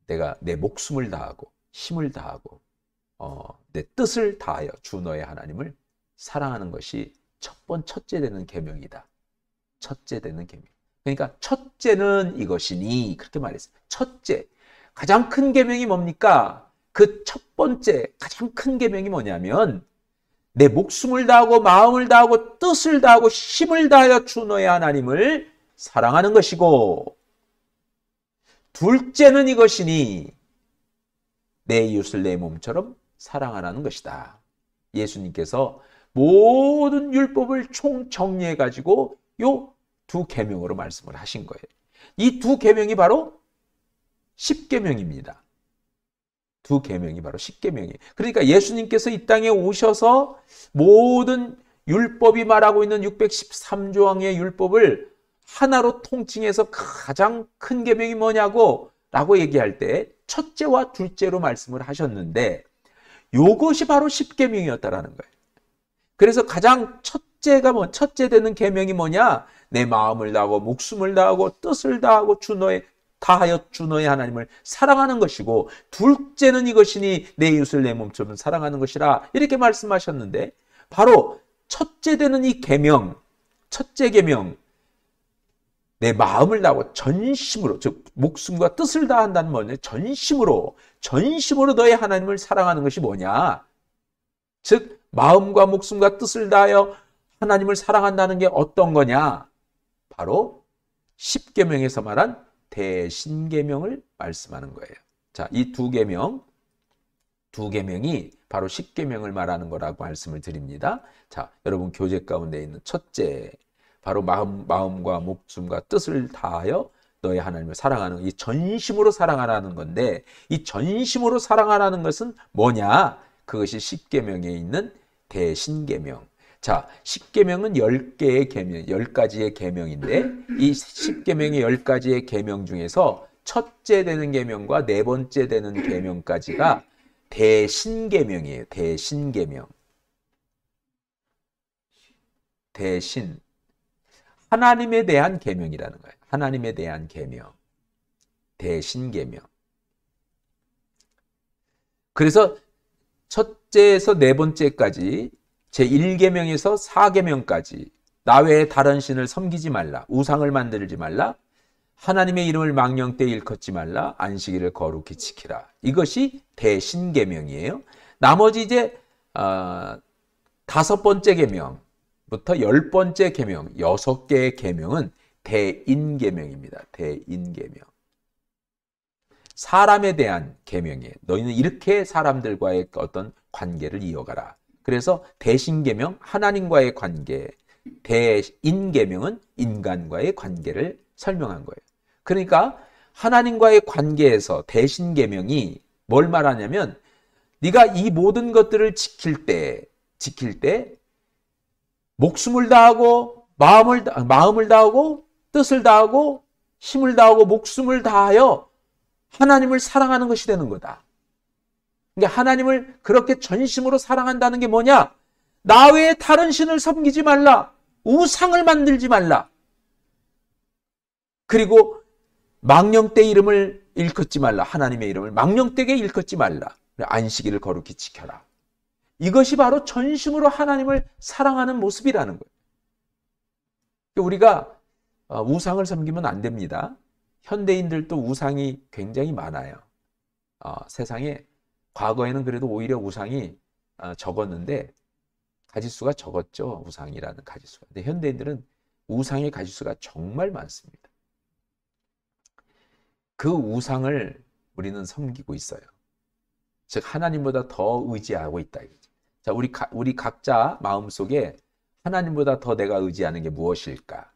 내가 내 목숨을 다하고 힘을 다하고 내 뜻을 다하여 주 너의 하나님을 사랑하는 것이 첫째 되는 계명이다. 첫째 되는 계명. 그러니까 첫째는 이것이니 그렇게 말했어요. 첫째, 가장 큰 계명이 뭡니까? 그 첫 번째 가장 큰 계명이 뭐냐면 내 목숨을 다하고 마음을 다하고 뜻을 다하고 힘을 다하여 주 너의 하나님을 사랑하는 것이고, 둘째는 이것이니 내 이웃을 내 몸처럼 사랑하라는 것이다. 예수님께서 모든 율법을 총 정리해 가지고 요 두 계명으로 말씀을 하신 거예요. 이 두 계명이 바로 십계명입니다. 두 계명이 바로 십계명이에요. 그러니까 예수님께서 이 땅에 오셔서 모든 율법이 말하고 있는 613조항의 율법을 하나로 통칭해서 가장 큰 계명이 뭐냐고 라고 얘기할 때 첫째와 둘째로 말씀을 하셨는데, 이것이 바로 십계명이었다라는 거예요. 그래서 가장 첫째 되는 계명이 뭐냐? 내 마음을 다하고 목숨을 다하고 뜻을 다하고 다하여 주 너의 하나님을 사랑하는 것이고, 둘째는 이것이니 내 이웃을 내 몸처럼 사랑하는 것이라 이렇게 말씀하셨는데, 바로 첫째 되는 이 계명, 첫째 계명, 내 마음을 다하고 전심으로, 즉 목숨과 뜻을 다한다는 뭐냐? 전심으로 너의 하나님을 사랑하는 것이 뭐냐? 즉 마음과 목숨과 뜻을 다하여 하나님을 사랑한다는 게 어떤 거냐? 바로 십계명에서 말한 대신계명을 말씀하는 거예요. 자, 이 두 계명이 바로 십계명을 말하는 거라고 말씀을 드립니다. 자, 여러분 교재 가운데 있는 첫째, 바로 마음과 목숨과 뜻을 다하여 너의 하나님을 사랑하는, 이 전심으로 사랑하라는 건데, 이 전심으로 사랑하라는 것은 뭐냐? 그것이 십계명에 있는 대신계명. 자, 십계명은 10개의 계명, 10가지의 계명인데, 이 십계명의 10가지의 계명 중에서 첫째 되는 계명과 네 번째 되는 계명까지가 대신계명이에요. 대신계명. 대신. 하나님에 대한 계명이라는 거예요. 하나님에 대한 계명. 대신계명. 그래서 첫째에서 네 번째까지, 제1계명에서 4계명까지 나 외에 다른 신을 섬기지 말라, 우상을 만들지 말라, 하나님의 이름을 망령되이 일컫지 말라, 안식일을 거룩히 지키라. 이것이 대신계명이에요. 나머지 이제 5번째 계명부터 10번째 계명, 6개의 계명은 대인계명입니다. 대인계명. 사람에 대한 계명이에요. 너희는 이렇게 사람들과의 어떤 관계를 이어가라. 그래서 대신계명, 하나님과의 관계, 대인계명은 인간과의 관계를 설명한 거예요. 그러니까 하나님과의 관계에서 대신계명이 뭘 말하냐면, 네가 이 모든 것들을 지킬 때 목숨을 다하고 마음을 다하고 뜻을 다하고 힘을 다하고 목숨을 다하여 하나님을 사랑하는 것이 되는 거다. 그러니까 하나님을 그렇게 전심으로 사랑한다는 게 뭐냐? 나 외에 다른 신을 섬기지 말라. 우상을 만들지 말라. 그리고 망령되이 이름을 일컫지 말라. 하나님의 이름을 망령되게 일컫지 말라. 안식일을 거룩히 지켜라. 이것이 바로 전심으로 하나님을 사랑하는 모습이라는 거예요. 우리가 우상을 섬기면 안 됩니다. 현대인들도 우상이 굉장히 많아요. 세상에 과거에는 그래도 오히려 우상이 적었는데 가짓수가 적었죠. 우상이라는 가짓수가. 근데 현대인들은 우상의 가짓수가 정말 많습니다. 그 우상을 우리는 섬기고 있어요. 즉 하나님보다 더 의지하고 있다. 자, 우리 각자 마음속에 하나님보다 더 내가 의지하는 게 무엇일까?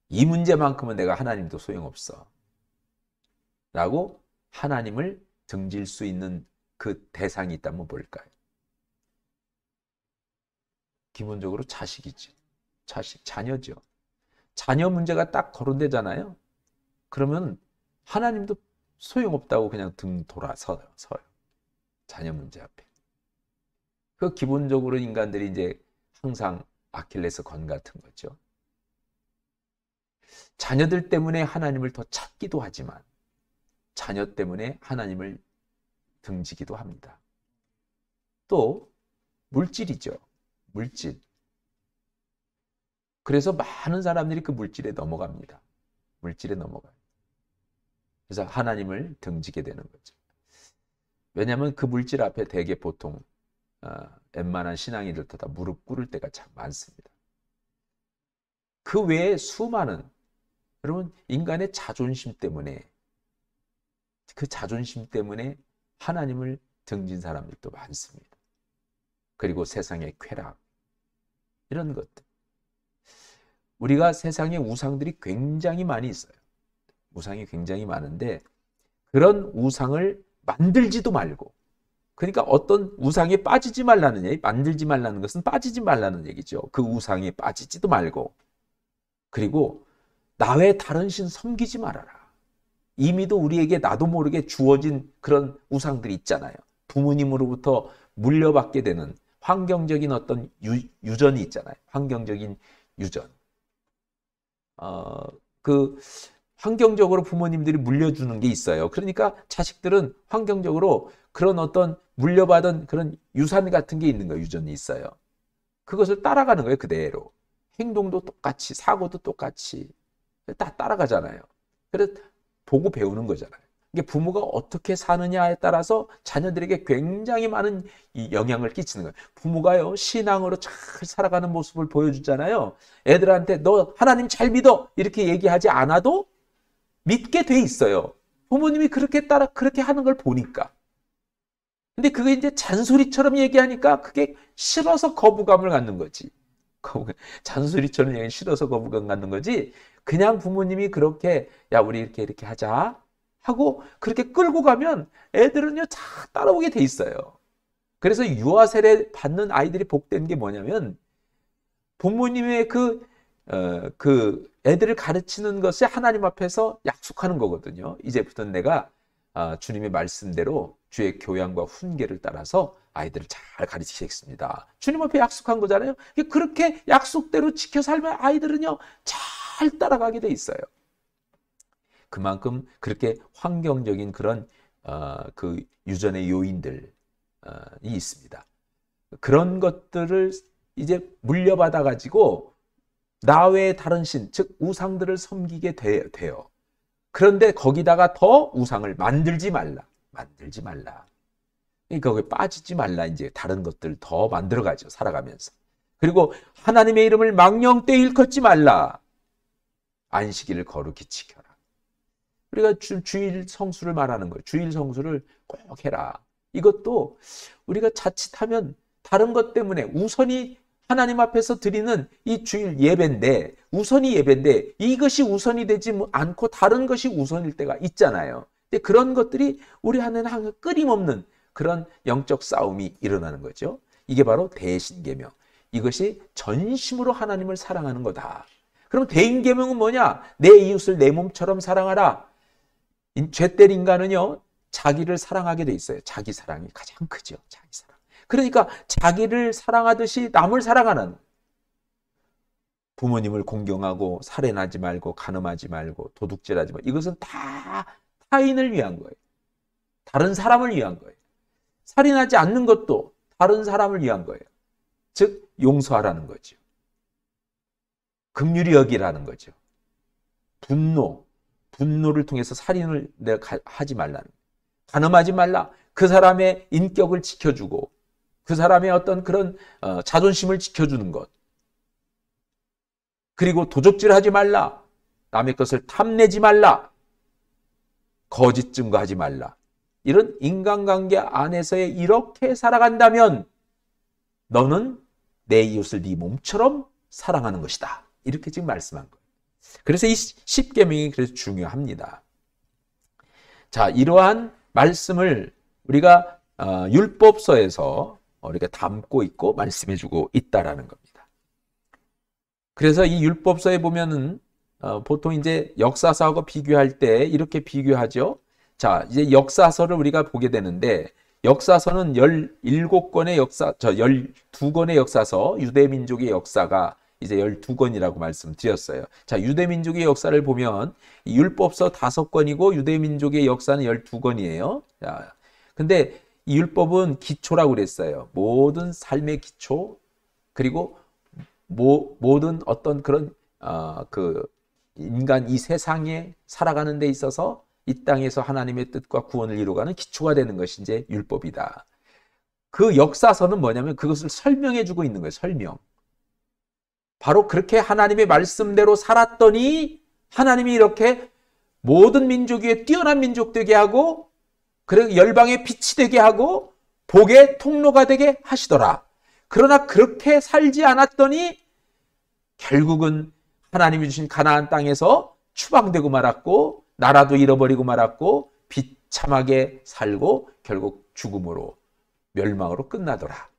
이 문제만큼은 내가 하나님도 소용없어. 라고 하나님을 등질 수 있는 그 대상이 있다면 뭘까요? 기본적으로 자식이죠. 자식, 자녀죠. 자녀 문제가 딱 거론되잖아요. 그러면 하나님도 소용없다고 그냥 등 돌아서요. 자녀 문제 앞에. 그 기본적으로 인간들이 이제 항상 아킬레스 건 같은 거죠. 자녀들 때문에 하나님을 더 찾기도 하지만 자녀 때문에 하나님을 등지기도 합니다. 또 물질이죠. 물질. 그래서 많은 사람들이 그 물질에 넘어갑니다. 물질에 넘어가요. 그래서 하나님을 등지게 되는 거죠. 왜냐하면 그 물질 앞에 대개 보통 웬만한 신앙인들도 다 무릎 꿇을 때가 참 많습니다. 그 외에 수많은 여러분 인간의 자존심 때문에 그 자존심 때문에 하나님을 등진 사람들도 많습니다. 그리고 세상의 쾌락 이런 것들. 우리가 세상에 우상들이 굉장히 많이 있어요. 우상이 굉장히 많은데 그런 우상을 만들지도 말고 그러니까 어떤 우상에 빠지지 말라는 얘기, 만들지 말라는 것은 빠지지 말라는 얘기죠. 그 우상에 빠지지도 말고 그리고 나 외 다른 신 섬기지 말아라. 이미도 우리에게 나도 모르게 주어진 그런 우상들이 있잖아요. 부모님으로부터 물려받게 되는 환경적인 어떤 유전이 있잖아요. 환경적인 유전. 그 환경적으로 부모님들이 물려주는 게 있어요. 그러니까 자식들은 환경적으로 그런 어떤 물려받은 그런 유산 같은 게 있는 거예요. 유전이 있어요. 그것을 따라가는 거예요. 그대로. 행동도 똑같이, 사고도 똑같이 다 따라가잖아요. 그래서 보고 배우는 거잖아요. 이게 부모가 어떻게 사느냐에 따라서 자녀들에게 굉장히 많은 영향을 끼치는 거예요. 부모가요, 신앙으로 잘 살아가는 모습을 보여주잖아요. 애들한테 너 하나님 잘 믿어 이렇게 얘기하지 않아도 믿게 돼 있어요. 부모님이 그렇게 하는 걸 보니까. 근데 그게 이제 잔소리처럼 얘기하니까 그게 싫어서 거부감을 갖는 거지. 잔소리처럼 얘기 싫어서 거부감 갖는 거지. 그냥 부모님이 그렇게 야 우리 이렇게 하자 하고 그렇게 끌고 가면 애들은요 다 따라오게 돼 있어요. 그래서 유아 세례 받는 아이들이 복된 게 뭐냐면 부모님의 그 애들을 가르치는 것이 하나님 앞에서 약속하는 거거든요. 이제부터 내가 주님의 말씀대로 주의 교양과 훈계를 따라서 아이들을 잘 가르치겠습니다. 주님 앞에 약속한 거잖아요. 그렇게 약속대로 지켜 살면 아이들은요 잘 따라가게 돼 있어요. 그만큼 그렇게 환경적인 그런 그 유전의 요인들이 있습니다. 그런 것들을 이제 물려받아 가지고 나 외의 다른 신, 즉 우상들을 섬기게 돼요. 그런데 거기다가 더 우상을 만들지 말라. 그러니까 거기에 빠지지 말라. 이제 다른 것들 더 만들어가죠. 살아가면서. 그리고 하나님의 이름을 망령되이 일컫지 말라. 안식일을 거룩히 지켜라. 우리가 주일 성수를 말하는 거예요. 주일 성수를 꼭 해라. 이것도 우리가 자칫하면 다른 것 때문에 우선이 하나님 앞에서 드리는 이 주일 예배인데 우선이 예배인데 이것이 우선이 되지 않고 다른 것이 우선일 때가 있잖아요. 근데 그런 것들이 우리 안에는 항상 끊임없는 그런 영적 싸움이 일어나는 거죠. 이게 바로 대신계명. 이것이 전심으로 하나님을 사랑하는 거다. 그럼 대인계명은 뭐냐? 내 이웃을 내 몸처럼 사랑하라. 죄될 인간은요 자기를 사랑하게 돼 있어요. 자기 사랑이 가장 크죠. 자기 사랑. 그러니까 자기를 사랑하듯이 남을 사랑하는, 부모님을 공경하고 살인하지 말고 간음하지 말고 도둑질하지 말고, 이것은 다 타인을 위한 거예요. 다른 사람을 위한 거예요. 살인하지 않는 것도 다른 사람을 위한 거예요. 즉 용서하라는 거죠. 긍휼히 여기라는 거죠. 분노를 통해서 살인을 내가 하지 말라는 거예요. 간음하지 말라. 그 사람의 인격을 지켜주고 그 사람의 어떤 그런 자존심을 지켜주는 것. 그리고 도적질하지 말라. 남의 것을 탐내지 말라. 거짓 증거하지 말라. 이런 인간관계 안에서의 이렇게 살아간다면 너는 내 이웃을 네 몸처럼 사랑하는 것이다. 이렇게 지금 말씀한 거예요. 그래서 이 십계명이 그래서 중요합니다. 자, 이러한 말씀을 우리가 율법서에서 우리가 담고 있고 말씀해주고 있다라는 겁니다. 그래서 이 율법서에 보면은 보통 이제 역사서하고 비교할 때 이렇게 비교하죠. 자, 이제 역사서를 우리가 보게 되는데 역사서는 17권의 역사, 12권의 역사서, 유대민족의 역사가 이제 12권이라고 말씀드렸어요. 자, 유대민족의 역사를 보면 율법서 5권이고 유대민족의 역사는 12권이에요. 자, 근데 이 율법은 기초라고 그랬어요. 모든 삶의 기초, 그리고 모든 어떤 그런 그 인간 이 세상에 살아가는 데 있어서 이 땅에서 하나님의 뜻과 구원을 이루어가는 기초가 되는 것이 이제 율법이다. 그 역사서는 뭐냐면 그것을 설명해 주고 있는 거예요. 설명. 바로 그렇게 하나님의 말씀대로 살았더니 하나님이 이렇게 모든 민족 위에 뛰어난 민족 되게 하고 그리고 열방의 빛이 되게 하고 복의 통로가 되게 하시더라. 그러나 그렇게 살지 않았더니 결국은 하나님이 주신 가나안 땅에서 추방되고 말았고 나라도 잃어버리고 말았고 비참하게 살고 결국 죽음으로 멸망으로 끝나더라.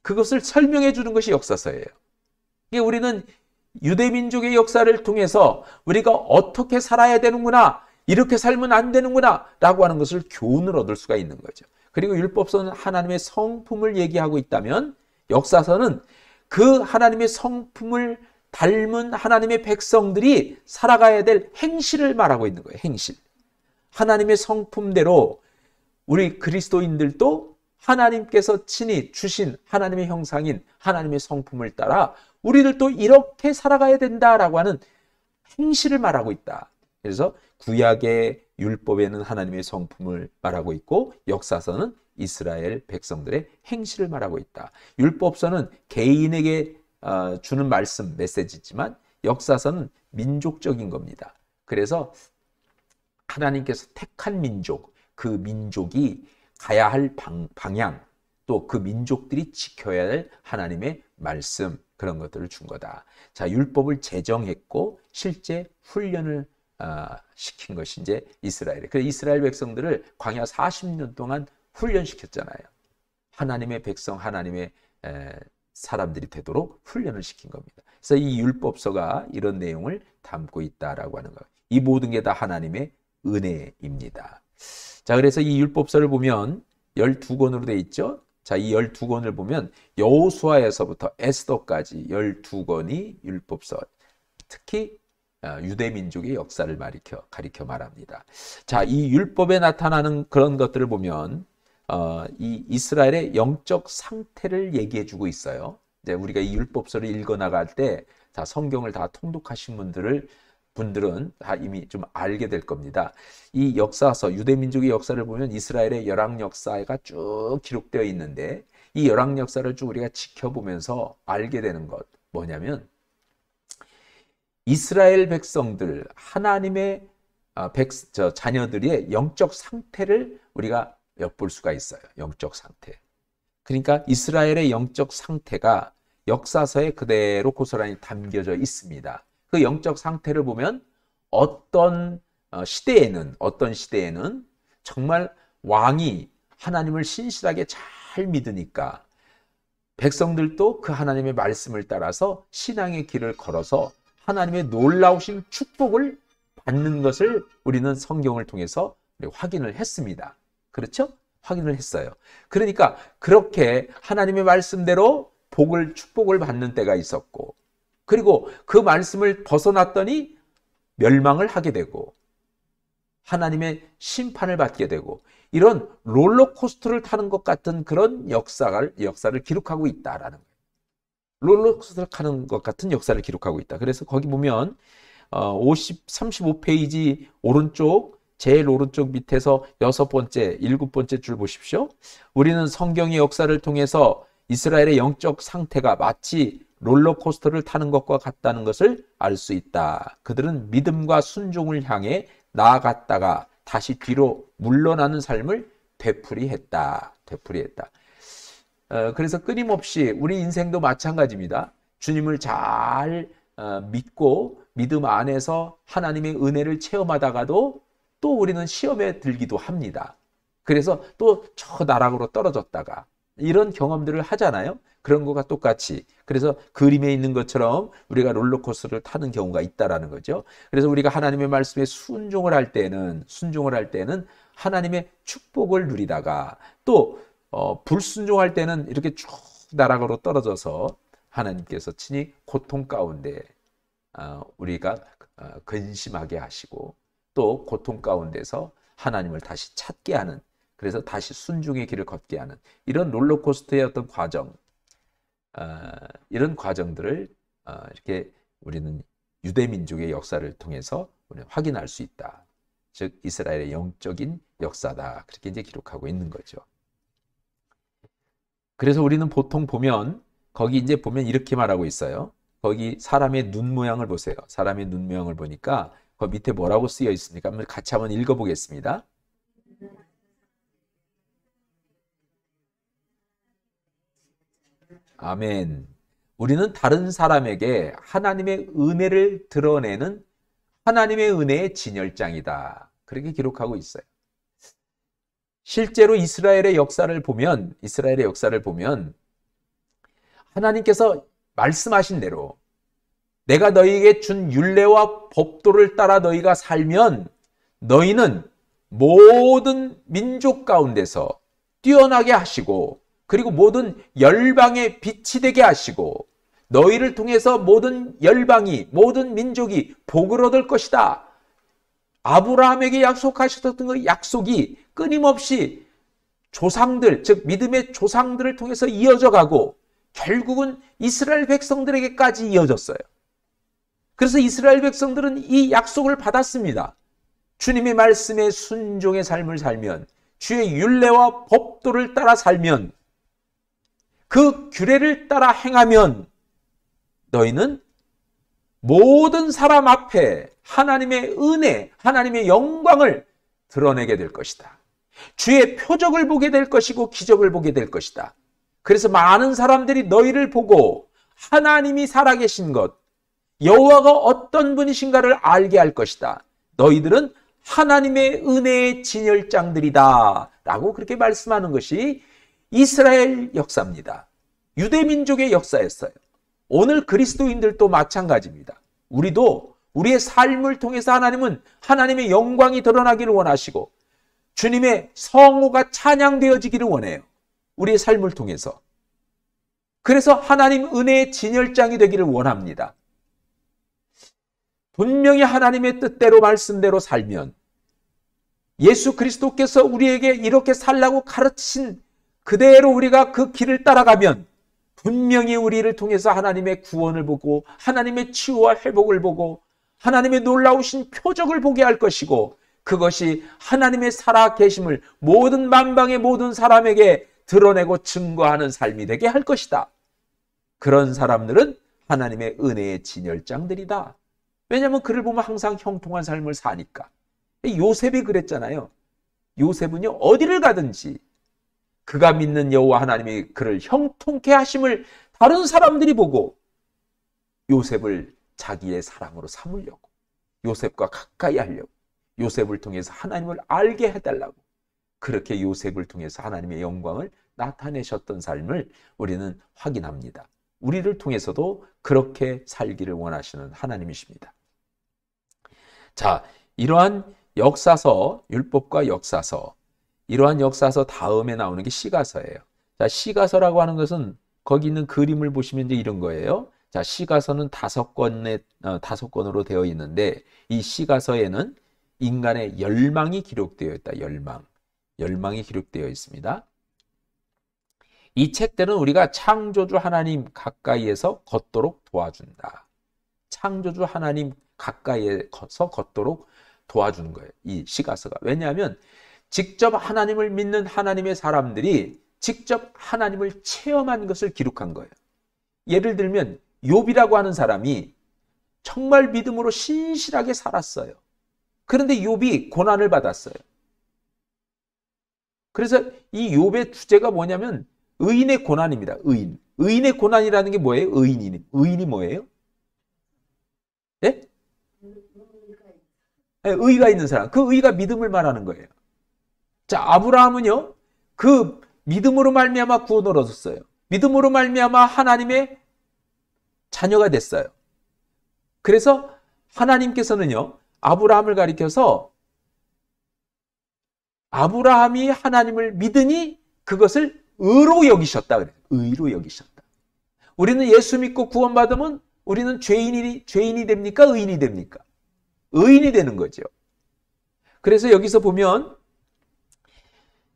그것을 설명해 주는 것이 역사서예요. 우리는 유대민족의 역사를 통해서 우리가 어떻게 살아야 되는구나, 이렇게 살면 안 되는구나 라고 하는 것을 교훈을 얻을 수가 있는 거죠. 그리고 율법서는 하나님의 성품을 얘기하고 있다면 역사서는 그 하나님의 성품을 닮은 하나님의 백성들이 살아가야 될 행실을 말하고 있는 거예요. 행실. 하나님의 성품대로 우리 그리스도인들도 하나님께서 친히 주신 하나님의 형상인 하나님의 성품을 따라 우리들도 이렇게 살아가야 된다라고 하는 행실을 말하고 있다. 그래서 구약의 율법에는 하나님의 성품을 말하고 있고 역사서는 이스라엘 백성들의 행실을 말하고 있다. 율법서는 개인에게 주는 말씀, 메시지지만 역사서는 민족적인 겁니다. 그래서 하나님께서 택한 민족, 그 민족이 가야 할 방향, 또 그 민족들이 지켜야 할 하나님의 말씀, 그런 것들을 준 거다. 자, 율법을 제정했고 실제 훈련을 시킨 것이 이제 이스라엘이에요. 그래서 이스라엘 백성들을 광야 40년 동안 훈련시켰잖아요. 하나님의 백성, 하나님의 사람들이 되도록 훈련을 시킨 겁니다. 그래서 이 율법서가 이런 내용을 담고 있다라고 하는 거예요. 이 모든 게 다 하나님의 은혜입니다. 자, 그래서 이 율법서를 보면 12권으로 되어 있죠. 자, 이 12권을 보면 여호수아에서부터 에스더까지 12권이 율법서, 특히 유대민족의 역사를 가리켜 말합니다. 자, 이 율법에 나타나는 그런 것들을 보면 이 이스라엘의 영적 상태를 얘기해 주고 있어요. 이제 우리가 이 율법서를 읽어 나갈 때 다 성경을 다 통독하신 분들은 다 이미 좀 알게 될 겁니다. 이 역사서, 유대민족의 역사를 보면 이스라엘의 열왕 역사가 쭉 기록되어 있는데 이 열왕 역사를 쭉 우리가 지켜보면서 알게 되는 것 뭐냐면 이스라엘 백성들, 하나님의 자녀들의 영적 상태를 우리가 엿볼 수가 있어요. 영적 상태. 그러니까 이스라엘의 영적 상태가 역사서에 그대로 고스란히 담겨져 있습니다. 그 영적 상태를 보면 어떤 시대에는 정말 왕이 하나님을 신실하게 잘 믿으니까 백성들도 그 하나님의 말씀을 따라서 신앙의 길을 걸어서 하나님의 놀라우신 축복을 받는 것을 우리는 성경을 통해서 확인을 했습니다. 그렇죠? 확인을 했어요. 그러니까 그렇게 하나님의 말씀대로 축복을 받는 때가 있었고 그리고 그 말씀을 벗어났더니 멸망을 하게 되고 하나님의 심판을 받게 되고 이런 롤러코스터를 타는 것 같은 그런 역사를 기록하고 있다라는 거예요. 롤러코스터를 타는 것 같은 역사를 기록하고 있다. 그래서 거기 보면 35페이지 오른쪽 제일 오른쪽 밑에서 6번째, 7번째 줄 보십시오. 우리는 성경의 역사를 통해서 이스라엘의 영적 상태가 마치 롤러코스터를 타는 것과 같다는 것을 알 수 있다. 그들은 믿음과 순종을 향해 나아갔다가 다시 뒤로 물러나는 삶을 되풀이했다. 그래서 끊임없이 우리 인생도 마찬가지입니다. 주님을 잘 믿고 믿음 안에서 하나님의 은혜를 체험하다가도 또 우리는 시험에 들기도 합니다. 그래서 또 저 나락으로 떨어졌다가 이런 경험들을 하잖아요. 그런 것과 똑같이. 그래서 그림에 있는 것처럼 우리가 롤러코스터를 타는 경우가 있다라는 거죠. 그래서 우리가 하나님의 말씀에 순종을 할 때는 하나님의 축복을 누리다가 또 불순종할 때는 이렇게 쭉 나락으로 떨어져서 하나님께서 친히 고통 가운데 우리가 근심하게 하시고 또 고통 가운데서 하나님을 다시 찾게 하는, 그래서 다시 순종의 길을 걷게 하는 이런 롤러코스터의 어떤 과정, 이런 과정들을 이렇게 우리는 유대민족의 역사를 통해서 우리는 확인할 수 있다. 즉 이스라엘의 영적인 역사다. 그렇게 이제 기록하고 있는 거죠. 그래서 우리는 보통 보면 거기 이제 보면 이렇게 말하고 있어요. 거기 사람의 눈 모양을 보세요. 사람의 눈 모양을 보니까 그 밑에 뭐라고 쓰여 있습니까? 같이 한번 읽어보겠습니다. 아멘. 우리는 다른 사람에게 하나님의 은혜를 드러내는 하나님의 은혜의 진열장이다. 그렇게 기록하고 있어요. 실제로 이스라엘의 역사를 보면 하나님께서 말씀하신 대로 내가 너희에게 준 율례와 법도를 따라 너희가 살면 너희는 모든 민족 가운데서 뛰어나게 하시고 그리고 모든 열방의 빛이 되게 하시고 너희를 통해서 모든 열방이, 모든 민족이 복을 얻을 것이다. 아브라함에게 약속하셨던 그 약속이 끊임없이 조상들, 즉 믿음의 조상들을 통해서 이어져 가고 결국은 이스라엘 백성들에게까지 이어졌어요. 그래서 이스라엘 백성들은 이 약속을 받았습니다. 주님의 말씀에 순종의 삶을 살면, 주의 율례와 법도를 따라 살면, 그 규례를 따라 행하면 너희는 모든 사람 앞에 하나님의 은혜, 하나님의 영광을 드러내게 될 것이다. 주의 표적을 보게 될 것이고 기적을 보게 될 것이다. 그래서 많은 사람들이 너희를 보고 하나님이 살아계신 것, 여호와가 어떤 분이신가를 알게 할 것이다. 너희들은 하나님의 은혜의 진열장들이다. 라고 그렇게 말씀하는 것이 이스라엘 역사입니다. 유대민족의 역사였어요. 오늘 그리스도인들도 마찬가지입니다. 우리도 우리의 삶을 통해서 하나님은 하나님의 영광이 드러나기를 원하시고 주님의 성호가 찬양되어지기를 원해요. 우리의 삶을 통해서. 그래서 하나님 은혜의 진열장이 되기를 원합니다. 분명히 하나님의 뜻대로 말씀대로 살면 예수 그리스도께서 우리에게 이렇게 살라고 가르치신 그대로 우리가 그 길을 따라가면 분명히 우리를 통해서 하나님의 구원을 보고 하나님의 치유와 회복을 보고 하나님의 놀라우신 표적을 보게 할 것이고 그것이 하나님의 살아계심을 모든 만방의 모든 사람에게 드러내고 증거하는 삶이 되게 할 것이다. 그런 사람들은 하나님의 은혜의 진열장들이다. 왜냐하면 그를 보면 항상 형통한 삶을 사니까. 요셉이 그랬잖아요. 요셉은요 어디를 가든지 그가 믿는 여호와 하나님이 그를 형통케 하심을 다른 사람들이 보고 요셉을 자기의 사랑으로 삼으려고, 요셉과 가까이 하려고, 요셉을 통해서 하나님을 알게 해달라고, 그렇게 요셉을 통해서 하나님의 영광을 나타내셨던 삶을 우리는 확인합니다. 우리를 통해서도 그렇게 살기를 원하시는 하나님이십니다. 자, 이러한 역사서, 율법과 역사서, 이러한 역사서 다음에 나오는 게 시가서예요. 자, 시가서라고 하는 것은 거기 있는 그림을 보시면 이제 이런 거예요. 자, 시가서는 5권으로 되어 있는데 이 시가서에는 인간의 열망이 기록되어 있다. 열망이 기록되어 있습니다. 이 책들은 우리가 창조주 하나님 가까이에서 걷도록 도와준다. 창조주 하나님 가까이에서 걷도록 도와주는 거예요. 이 시가서가. 왜냐하면 직접 하나님을 믿는 하나님의 사람들이 직접 하나님을 체험한 것을 기록한 거예요. 예를 들면 욥이라고 하는 사람이 정말 믿음으로 신실하게 살았어요. 그런데 욥이 고난을 받았어요. 그래서 이 욥의 주제가 뭐냐면 의인의 고난입니다. 의인. 의인의 고난이라는 게 뭐예요? 의인이 뭐예요? 예? 의가 있는 사람. 그 의가 믿음을 말하는 거예요. 자, 아브라함은요. 그 믿음으로 말미암아 구원을 얻었어요. 믿음으로 말미암아 하나님의 자녀가 됐어요. 그래서 하나님께서는요. 아브라함을 가리켜서 아브라함이 하나님을 믿으니 그것을 의로 여기셨다 그래요. 의로 여기셨다. 우리는 예수 믿고 구원받으면 우리는 죄인이 됩니까? 의인이 됩니까? 의인이 되는 거죠. 그래서 여기서 보면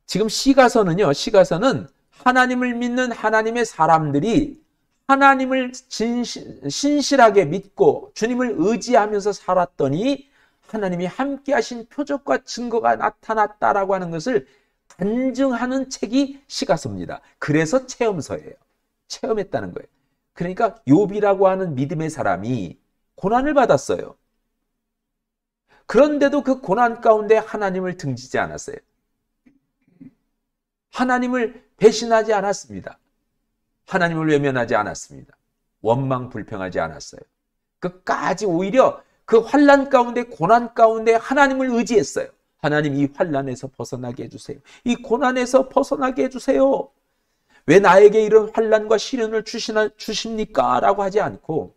지금 시가서는요. 시가서는 하나님을 믿는 하나님의 사람들이 하나님을 신실하게 믿고 주님을 의지하면서 살았더니 하나님이 함께 하신 표적과 증거가 나타났다라고 하는 것을 간증하는 책이 시가서입니다. 그래서 체험서예요. 체험했다는 거예요. 그러니까 욥이라고 하는 믿음의 사람이 고난을 받았어요. 그런데도 그 고난 가운데 하나님을 등지지 않았어요. 하나님을 배신하지 않았습니다. 하나님을 외면하지 않았습니다. 원망 불평하지 않았어요. 끝까지 오히려 그 환난 가운데 고난 가운데 하나님을 의지했어요. 하나님 이 환난에서 벗어나게 해주세요. 이 고난에서 벗어나게 해주세요. 왜 나에게 이런 환난과 시련을 주십니까? 라고 하지 않고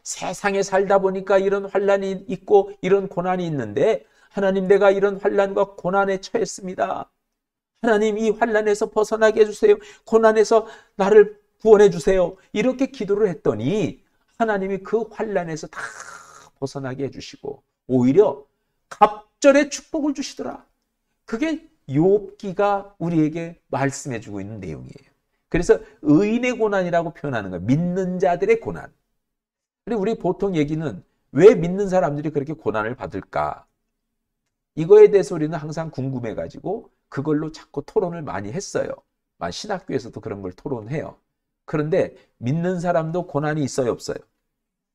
세상에 살다 보니까 이런 환난이 있고 이런 고난이 있는데 하나님 내가 이런 환난과 고난에 처했습니다. 하나님 이 환난에서 벗어나게 해주세요. 고난에서 나를 구원해 주세요. 이렇게 기도를 했더니 하나님이 그 환난에서 다 벗어나게 해주시고 오히려 갑절의 축복을 주시더라. 그게 욥기가 우리에게 말씀해주고 있는 내용이에요. 그래서 의인의 고난이라고 표현하는 거예요. 믿는 자들의 고난. 그리고 우리 보통 얘기는 왜 믿는 사람들이 그렇게 고난을 받을까? 이거에 대해서 우리는 항상 궁금해가지고 그걸로 자꾸 토론을 많이 했어요. 신학교에서도 그런 걸 토론해요. 그런데 믿는 사람도 고난이 있어요, 없어요?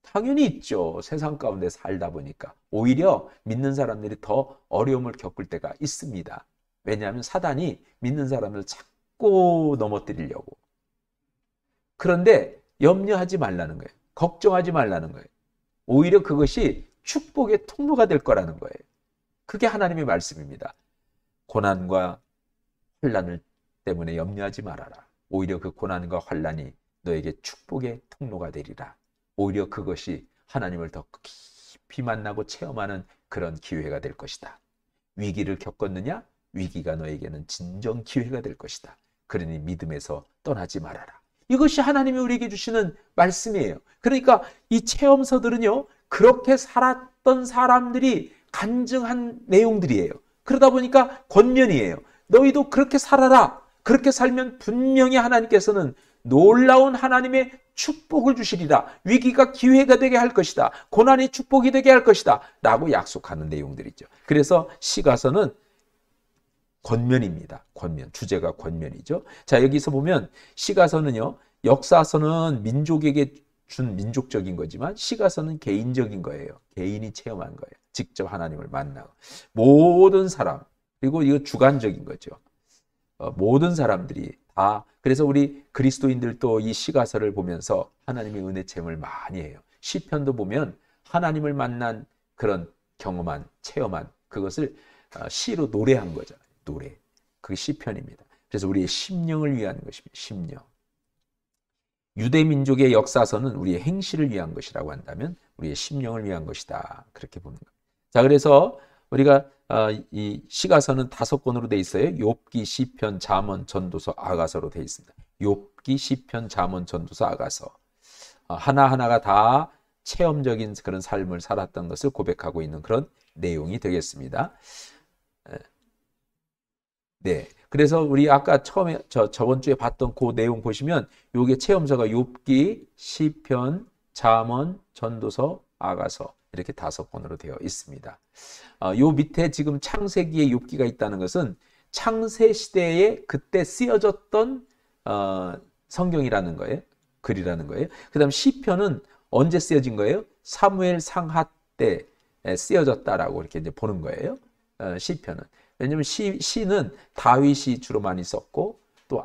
당연히 있죠. 세상 가운데 살다 보니까. 오히려 믿는 사람들이 더 어려움을 겪을 때가 있습니다. 왜냐하면 사단이 믿는 사람을 자꾸 넘어뜨리려고. 그런데 염려하지 말라는 거예요. 걱정하지 말라는 거예요. 오히려 그것이 축복의 통로가 될 거라는 거예요. 그게 하나님의 말씀입니다. 고난과 환난을 때문에 염려하지 말아라. 오히려 그 고난과 환난이 너에게 축복의 통로가 되리라. 오히려 그것이 하나님을 더 깊이 만나고 체험하는 그런 기회가 될 것이다. 위기를 겪었느냐? 위기가 너에게는 진정 기회가 될 것이다. 그러니 믿음에서 떠나지 말아라. 이것이 하나님이 우리에게 주시는 말씀이에요. 그러니까 이 체험서들은요, 그렇게 살았던 사람들이 간증한 내용들이에요. 그러다 보니까 권면이에요. 너희도 그렇게 살아라. 그렇게 살면 분명히 하나님께서는 놀라운 하나님의 축복을 주시리라. 위기가 기회가 되게 할 것이다. 고난이 축복이 되게 할 것이다. 라고 약속하는 내용들이죠. 그래서 시가서는 권면입니다. 권면. 주제가 권면이죠. 자, 여기서 보면 시가서는요, 역사서는 민족에게 준 민족적인 거지만 시가서는 개인적인 거예요. 개인이 체험한 거예요. 직접 하나님을 만나고. 모든 사람, 그리고 이거 주관적인 거죠. 모든 사람들이 다, 그래서 우리 그리스도인들도 이 시가서를 보면서 하나님의 은혜 체험을 많이 해요. 시편도 보면 하나님을 만난 그런 경험한, 체험한 그것을 시로 노래한 거잖아요. 노래. 그게 시편입니다. 그래서 우리의 심령을 위한 것입니다. 심령. 유대민족의 역사서는 우리의 행실을 위한 것이라고 한다면 우리의 심령을 위한 것이다. 그렇게 보는 거예요. 자, 그래서 우리가 이 시가서는 5권으로 되어 있어요. 욥기, 시편, 잠언, 전도서, 아가서로 되어 있습니다. 욥기, 시편, 잠언, 전도서, 아가서. 하나하나가 다 체험적인 그런 삶을 살았던 것을 고백하고 있는 그런 내용이 되겠습니다. 네. 그래서 우리 아까 처음에 저번 주에 봤던 그 내용 보시면 요게 체험서가 욥기, 시편, 잠언, 전도서, 아가서 이렇게 5권으로 되어 있습니다. 요 밑에 지금 창세기에 욥기가 있다는 것은 창세 시대에 그때 쓰여졌던 성경이라는 거예요. 글이라는 거예요. 그 다음 시편은 언제 쓰여진 거예요? 사무엘 상하 때 쓰여졌다라고 이렇게 이제 보는 거예요. 시편은. 왜냐면 시는 다윗이 주로 많이 썼고, 또,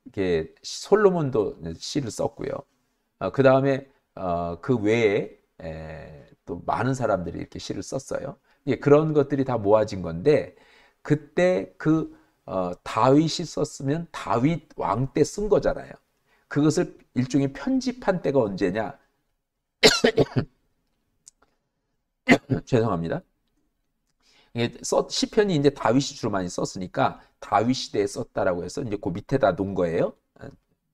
이게 솔로몬도 시를 썼고요. 그 다음에, 그 외에, 또 많은 사람들이 이렇게 시를 썼어요. 그런 것들이 다 모아진 건데, 그때 다윗이 썼으면 다윗 왕 때 쓴 거잖아요. 그것을 일종의 편집한 때가 언제냐? 죄송합니다. 시편이 이제 다윗이 주로 많이 썼으니까 다윗 시대에 썼다라고 해서 이제 그 밑에다 놓은 거예요.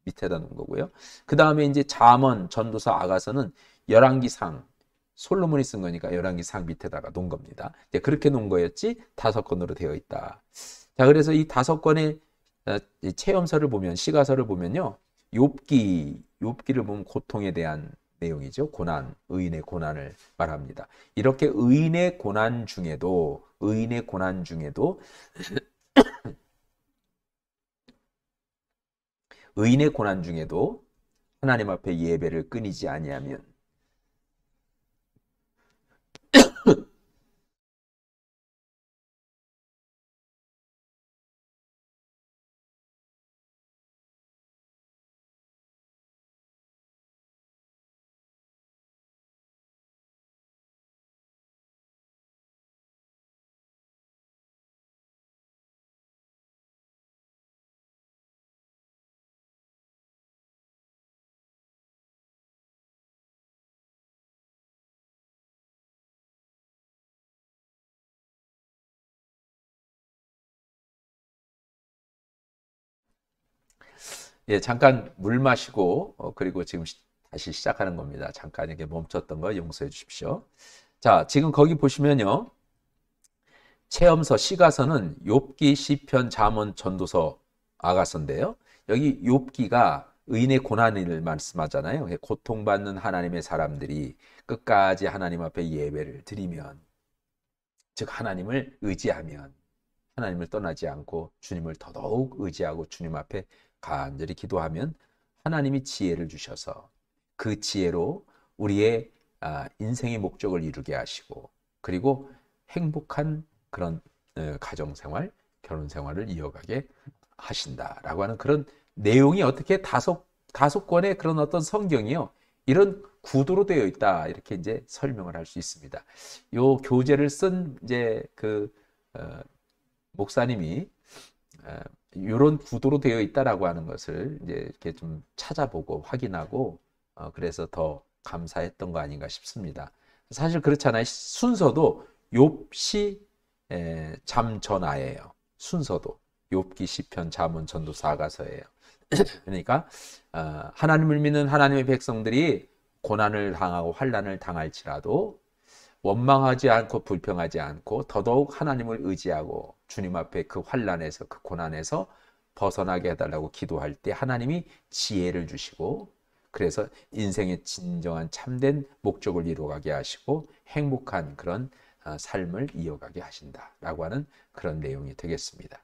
밑에다 놓은 거고요. 그 다음에 이제 잠언, 전도서, 아가서는 열왕기상, 솔로몬이 쓴 거니까 열왕기상 밑에다가 놓은 겁니다. 이제 그렇게 놓은 거였지 5권으로 되어 있다. 자, 그래서 이 5권의 체험서를 보면, 시가서를 보면요, 욥기를 보면 고통에 대한 내용이죠. 고난, 의인의 고난을 말합니다. 이렇게 의인의 고난 중에도 의인의 고난 중에도 하나님 앞에 예배를 끊이지 아니하면 잠깐 물 마시고 그리고 지금 다시 시작하는 겁니다. 잠깐 이렇게 멈췄던 거 용서해 주십시오. 자, 지금 거기 보시면요. 체험서, 시가서는 욥기, 시편, 잠언, 전도서, 아가서인데요. 여기 욥기가 의인의 고난을 말씀하잖아요. 고통받는 하나님의 사람들이 끝까지 하나님 앞에 예배를 드리면, 즉 하나님을 의지하면, 하나님을 떠나지 않고 주님을 더더욱 의지하고 주님 앞에 간절히 기도하면 하나님이 지혜를 주셔서 그 지혜로 우리의 인생의 목적을 이루게 하시고, 그리고 행복한 그런 가정생활, 결혼생활을 이어가게 하신다라고 하는 그런 내용이 어떻게 5권의 그런 어떤 성경이요, 이런 구도로 되어 있다, 이렇게 이제 설명을 할 수 있습니다. 요 교재를 쓴 이제 목사님이 이런 구도로 되어 있다라고 하는 것을 이제 이렇게 좀 찾아보고 확인하고 그래서 더 감사했던 거 아닌가 싶습니다. 사실 그렇잖아요. 순서도 욥시 잠전하예요. 순서도 욥기, 시편, 잠언, 전도서, 아가서예요. 그러니까 하나님을 믿는 하나님의 백성들이 고난을 당하고 환난을 당할지라도 원망하지 않고 불평하지 않고 더더욱 하나님을 의지하고 주님 앞에 그 환난에서, 그 고난에서 벗어나게 해달라고 기도할 때 하나님이 지혜를 주시고, 그래서 인생의 진정한 참된 목적을 이루어가게 하시고 행복한 그런 삶을 이어가게 하신다라고 하는 그런 내용이 되겠습니다.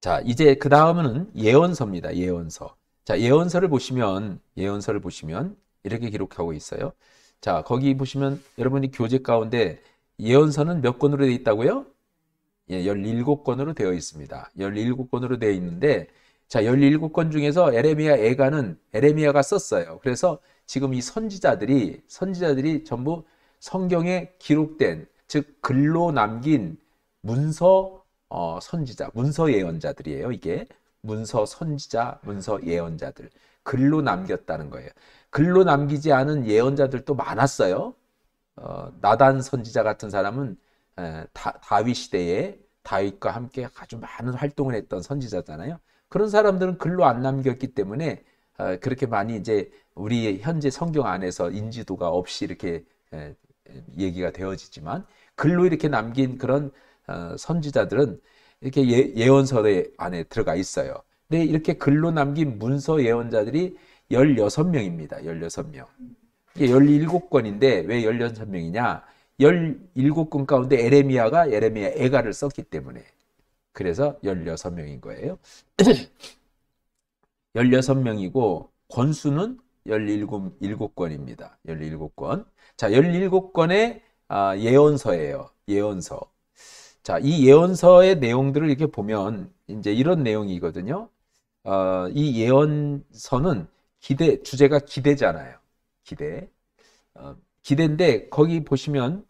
자, 이제 그 다음은 예언서입니다. 예언서. 자, 예언서를 보시면 이렇게 기록하고 있어요. 자, 거기 보시면 여러분이 교재 가운데 예언서는 몇 권으로 되어 있다고요? 17권으로 되어 있습니다. 17권으로 되어 있는데, 자, 17권 중에서 에레미야가 썼어요. 그래서 지금 이 선지자들이 전부 성경에 기록된, 즉 글로 남긴 문서 선지자, 문서 예언자들이에요. 이게 문서 선지자, 문서 예언자들, 글로 남겼다는 거예요. 글로 남기지 않은 예언자들도 많았어요. 나단 선지자 같은 사람은 다윗 시대에 다윗과 함께 아주 많은 활동을 했던 선지자잖아요. 그런 사람들은 글로 안 남겼기 때문에 그렇게 많이 이제 우리 현재 성경 안에서 인지도가 없이 이렇게 얘기가 되어지지만, 글로 이렇게 남긴 그런 선지자들은 이렇게 예언서 안에 들어가 있어요. 근데 이렇게 글로 남긴 문서 예언자들이 16명입니다. 16명. 이게 17권인데 왜 16명이냐? 17권 가운데 에레미야 애가를 썼기 때문에 그래서 16명인 거예요. 16명이고 권수는 17권입니다. 17권. 자, 17권의 예언서예요. 예언서. 자, 이 예언서의 내용들을 이렇게 보면 이제 이런 내용이거든요. 이 예언서는 주제가 기대잖아요. 기대. 기대인데 거기 보시면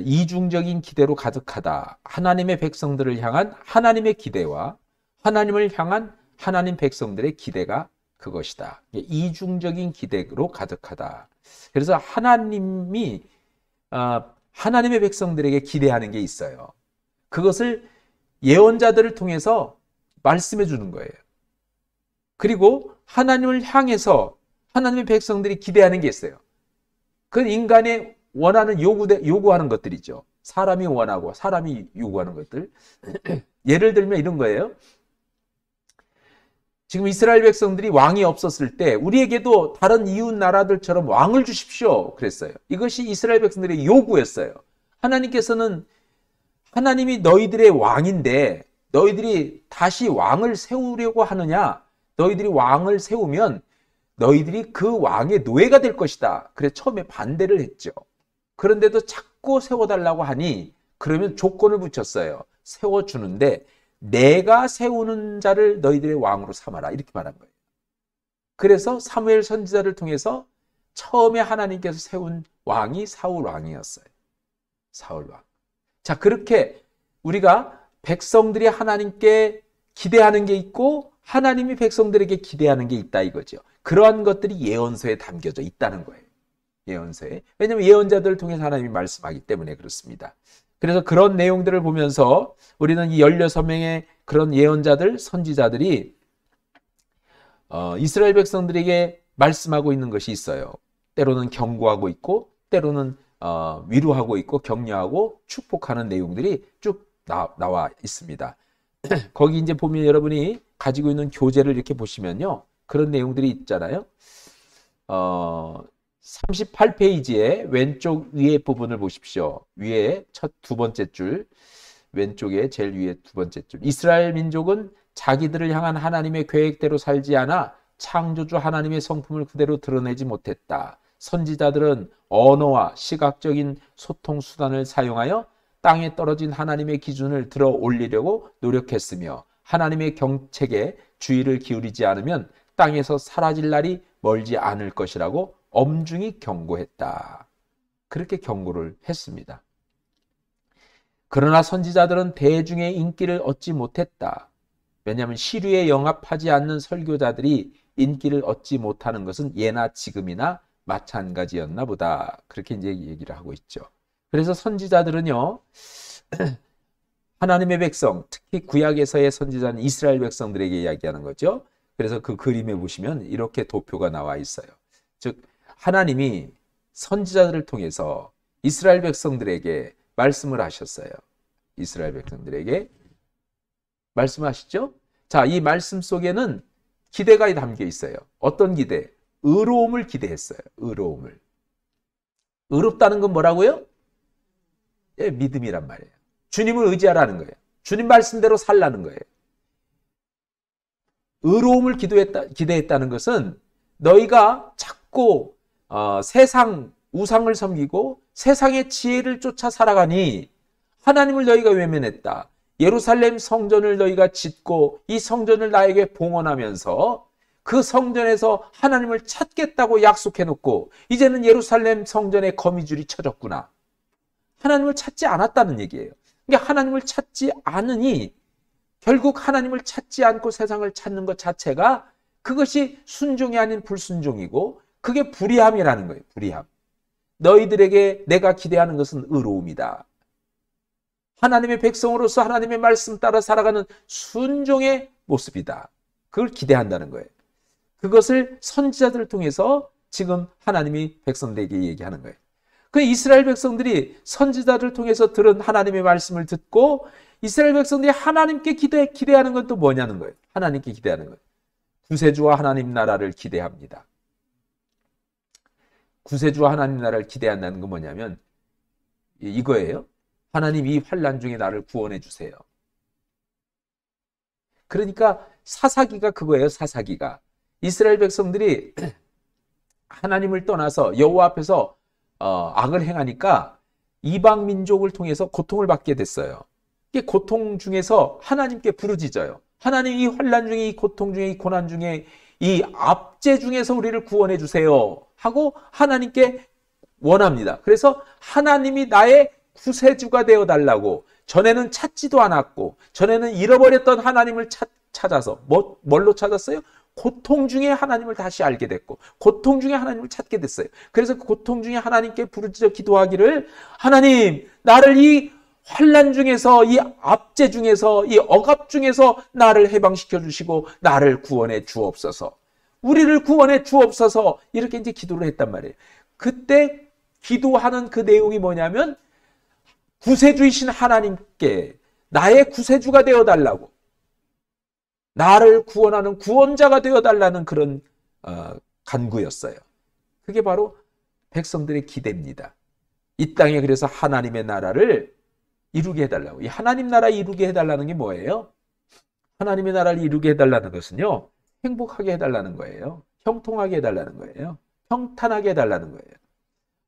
이중적인 기대로 가득하다. 하나님의 백성들을 향한 하나님의 기대와 하나님을 향한 하나님 백성들의 기대가 그것이다. 이중적인 기대로 가득하다. 그래서 하나님이 하나님의 백성들에게 기대하는 게 있어요. 그것을 예언자들을 통해서 말씀해 주는 거예요. 그리고 하나님을 향해서 하나님의 백성들이 기대하는 게 있어요. 그 인간의 원하는 요구하는 것들이죠. 사람이 원하고 사람이 요구하는 것들. 예를 들면 이런 거예요. 지금 이스라엘 백성들이 왕이 없었을 때 우리에게도 다른 이웃 나라들처럼 왕을 주십시오 그랬어요. 이것이 이스라엘 백성들의 요구였어요. 하나님께서는 하나님이 너희들의 왕인데 너희들이 다시 왕을 세우려고 하느냐? 너희들이 왕을 세우면 너희들이 그 왕의 노예가 될 것이다. 그래서 처음에 반대를 했죠. 그런데도 자꾸 세워달라고 하니 그러면 조건을 붙였어요. 세워주는데 내가 세우는 자를 너희들의 왕으로 삼아라. 이렇게 말한 거예요. 그래서 사무엘 선지자를 통해서 처음에 하나님께서 세운 왕이 사울 왕이었어요. 사울 왕. 자, 그렇게 우리가 백성들이 하나님께 기대하는 게 있고 하나님이 백성들에게 기대하는 게 있다 이거죠. 그러한 것들이 예언서에 담겨져 있다는 거예요. 예언서에. 왜냐하면 예언자들을 통해서 하나님이 말씀하기 때문에 그렇습니다. 그래서 그런 내용들을 보면서 우리는 이 16명의 그런 예언자들, 선지자들이 이스라엘 백성들에게 말씀하고 있는 것이 있어요. 때로는 경고하고 있고 때로는 위로하고 있고 격려하고 축복하는 내용들이 쭉 나와 있습니다. 거기 이제 보면 여러분이 가지고 있는 교재를 이렇게 보시면요. 그런 내용들이 있잖아요. 38페이지의 왼쪽 위에 부분을 보십시오. 위에 두 번째 줄, 왼쪽에 제일 위에 두 번째 줄. 이스라엘 민족은 자기들을 향한 하나님의 계획대로 살지 않아 창조주 하나님의 성품을 그대로 드러내지 못했다. 선지자들은 언어와 시각적인 소통 수단을 사용하여 땅에 떨어진 하나님의 기준을 들어 올리려고 노력했으며 하나님의 경책에 주의를 기울이지 않으면 땅에서 사라질 날이 멀지 않을 것이라고 엄중히 경고했다. 그렇게 경고를 했습니다. 그러나 선지자들은 대중의 인기를 얻지 못했다. 왜냐하면 시류에 영합하지 않는 설교자들이 인기를 얻지 못하는 것은 예나 지금이나 마찬가지였나 보다. 그렇게 이제 얘기를 하고 있죠. 그래서 선지자들은요, 하나님의 백성, 특히 구약에서의 선지자는 이스라엘 백성들에게 이야기하는 거죠. 그래서 그 그림에 보시면 이렇게 도표가 나와 있어요. 즉, 하나님이 선지자들을 통해서 이스라엘 백성들에게 말씀을 하셨어요. 이스라엘 백성들에게 말씀하시죠? 자, 이 말씀 속에는 기대가 담겨 있어요. 어떤 기대? 의로움을 기대했어요. 의로움을. 의롭다는 건 뭐라고요? 예, 믿음이란 말이에요. 주님을 의지하라는 거예요. 주님 말씀대로 살라는 거예요. 의로움을 기대했다는 것은 너희가 자꾸 세상 우상을 섬기고 세상의 지혜를 쫓아 살아가니 하나님을 너희가 외면했다. 예루살렘 성전을 너희가 짓고 이 성전을 나에게 봉헌하면서 그 성전에서 하나님을 찾겠다고 약속해놓고 이제는 예루살렘 성전에 거미줄이 쳐졌구나. 하나님을 찾지 않았다는 얘기예요. 그러니까 하나님을 찾지 않으니 결국 하나님을 찾지 않고 세상을 찾는 것 자체가 그것이 순종이 아닌 불순종이고 그게 불의함이라는 거예요. 불의함. 너희들에게 내가 기대하는 것은 의로움이다. 하나님의 백성으로서 하나님의 말씀 따라 살아가는 순종의 모습이다. 그걸 기대한다는 거예요. 그것을 선지자들을 통해서 지금 하나님이 백성들에게 얘기하는 거예요. 그 이스라엘 백성들이 선지자들을 통해서 들은 하나님의 말씀을 듣고 이스라엘 백성들이 하나님께 기대하는 건 또 뭐냐는 거예요. 하나님께 기대하는 거예요. 구세주와 하나님 나라를 기대합니다. 구세주 하나님 나라를 기대한다는 건 뭐냐면 이거예요. 하나님 이 환난 중에 나를 구원해 주세요. 그러니까 사사기가 그거예요. 사사기가. 이스라엘 백성들이 하나님을 떠나서 여호와 앞에서 악을 행하니까 이방 민족을 통해서 고통을 받게 됐어요. 이 고통 중에서 하나님께 부르짖어요. 하나님 이 환난 중에 이 고통 중에 이 고난 중에 이 압제 중에서 우리를 구원해 주세요 하고 하나님께 원합니다. 그래서 하나님이 나의 구세주가 되어 달라고 전에는 찾지도 않았고 전에는 잃어버렸던 하나님을 찾아서 뭘로 찾았어요? 고통 중에 하나님을 다시 알게 됐고 고통 중에 하나님을 찾게 됐어요. 그래서 그 고통 중에 하나님께 부르짖어 기도하기를 하나님 나를 이 환난 중에서 이 압제 중에서 이 억압 중에서 나를 해방시켜 주시고 나를 구원해 주옵소서. 우리를 구원해 주옵소서. 이렇게 이제 기도를 했단 말이에요. 그때 기도하는 그 내용이 뭐냐면 구세주이신 하나님께 나의 구세주가 되어 달라고 나를 구원하는 구원자가 되어 달라는 그런 간구였어요. 그게 바로 백성들의 기대입니다. 이 땅에 그래서 하나님의 나라를 이루게 해달라고. 이 하나님 나라 이루게 해달라는 게 뭐예요? 하나님의 나라를 이루게 해달라는 것은요, 행복하게 해달라는 거예요. 형통하게 해달라는 거예요. 평탄하게 해달라는 거예요.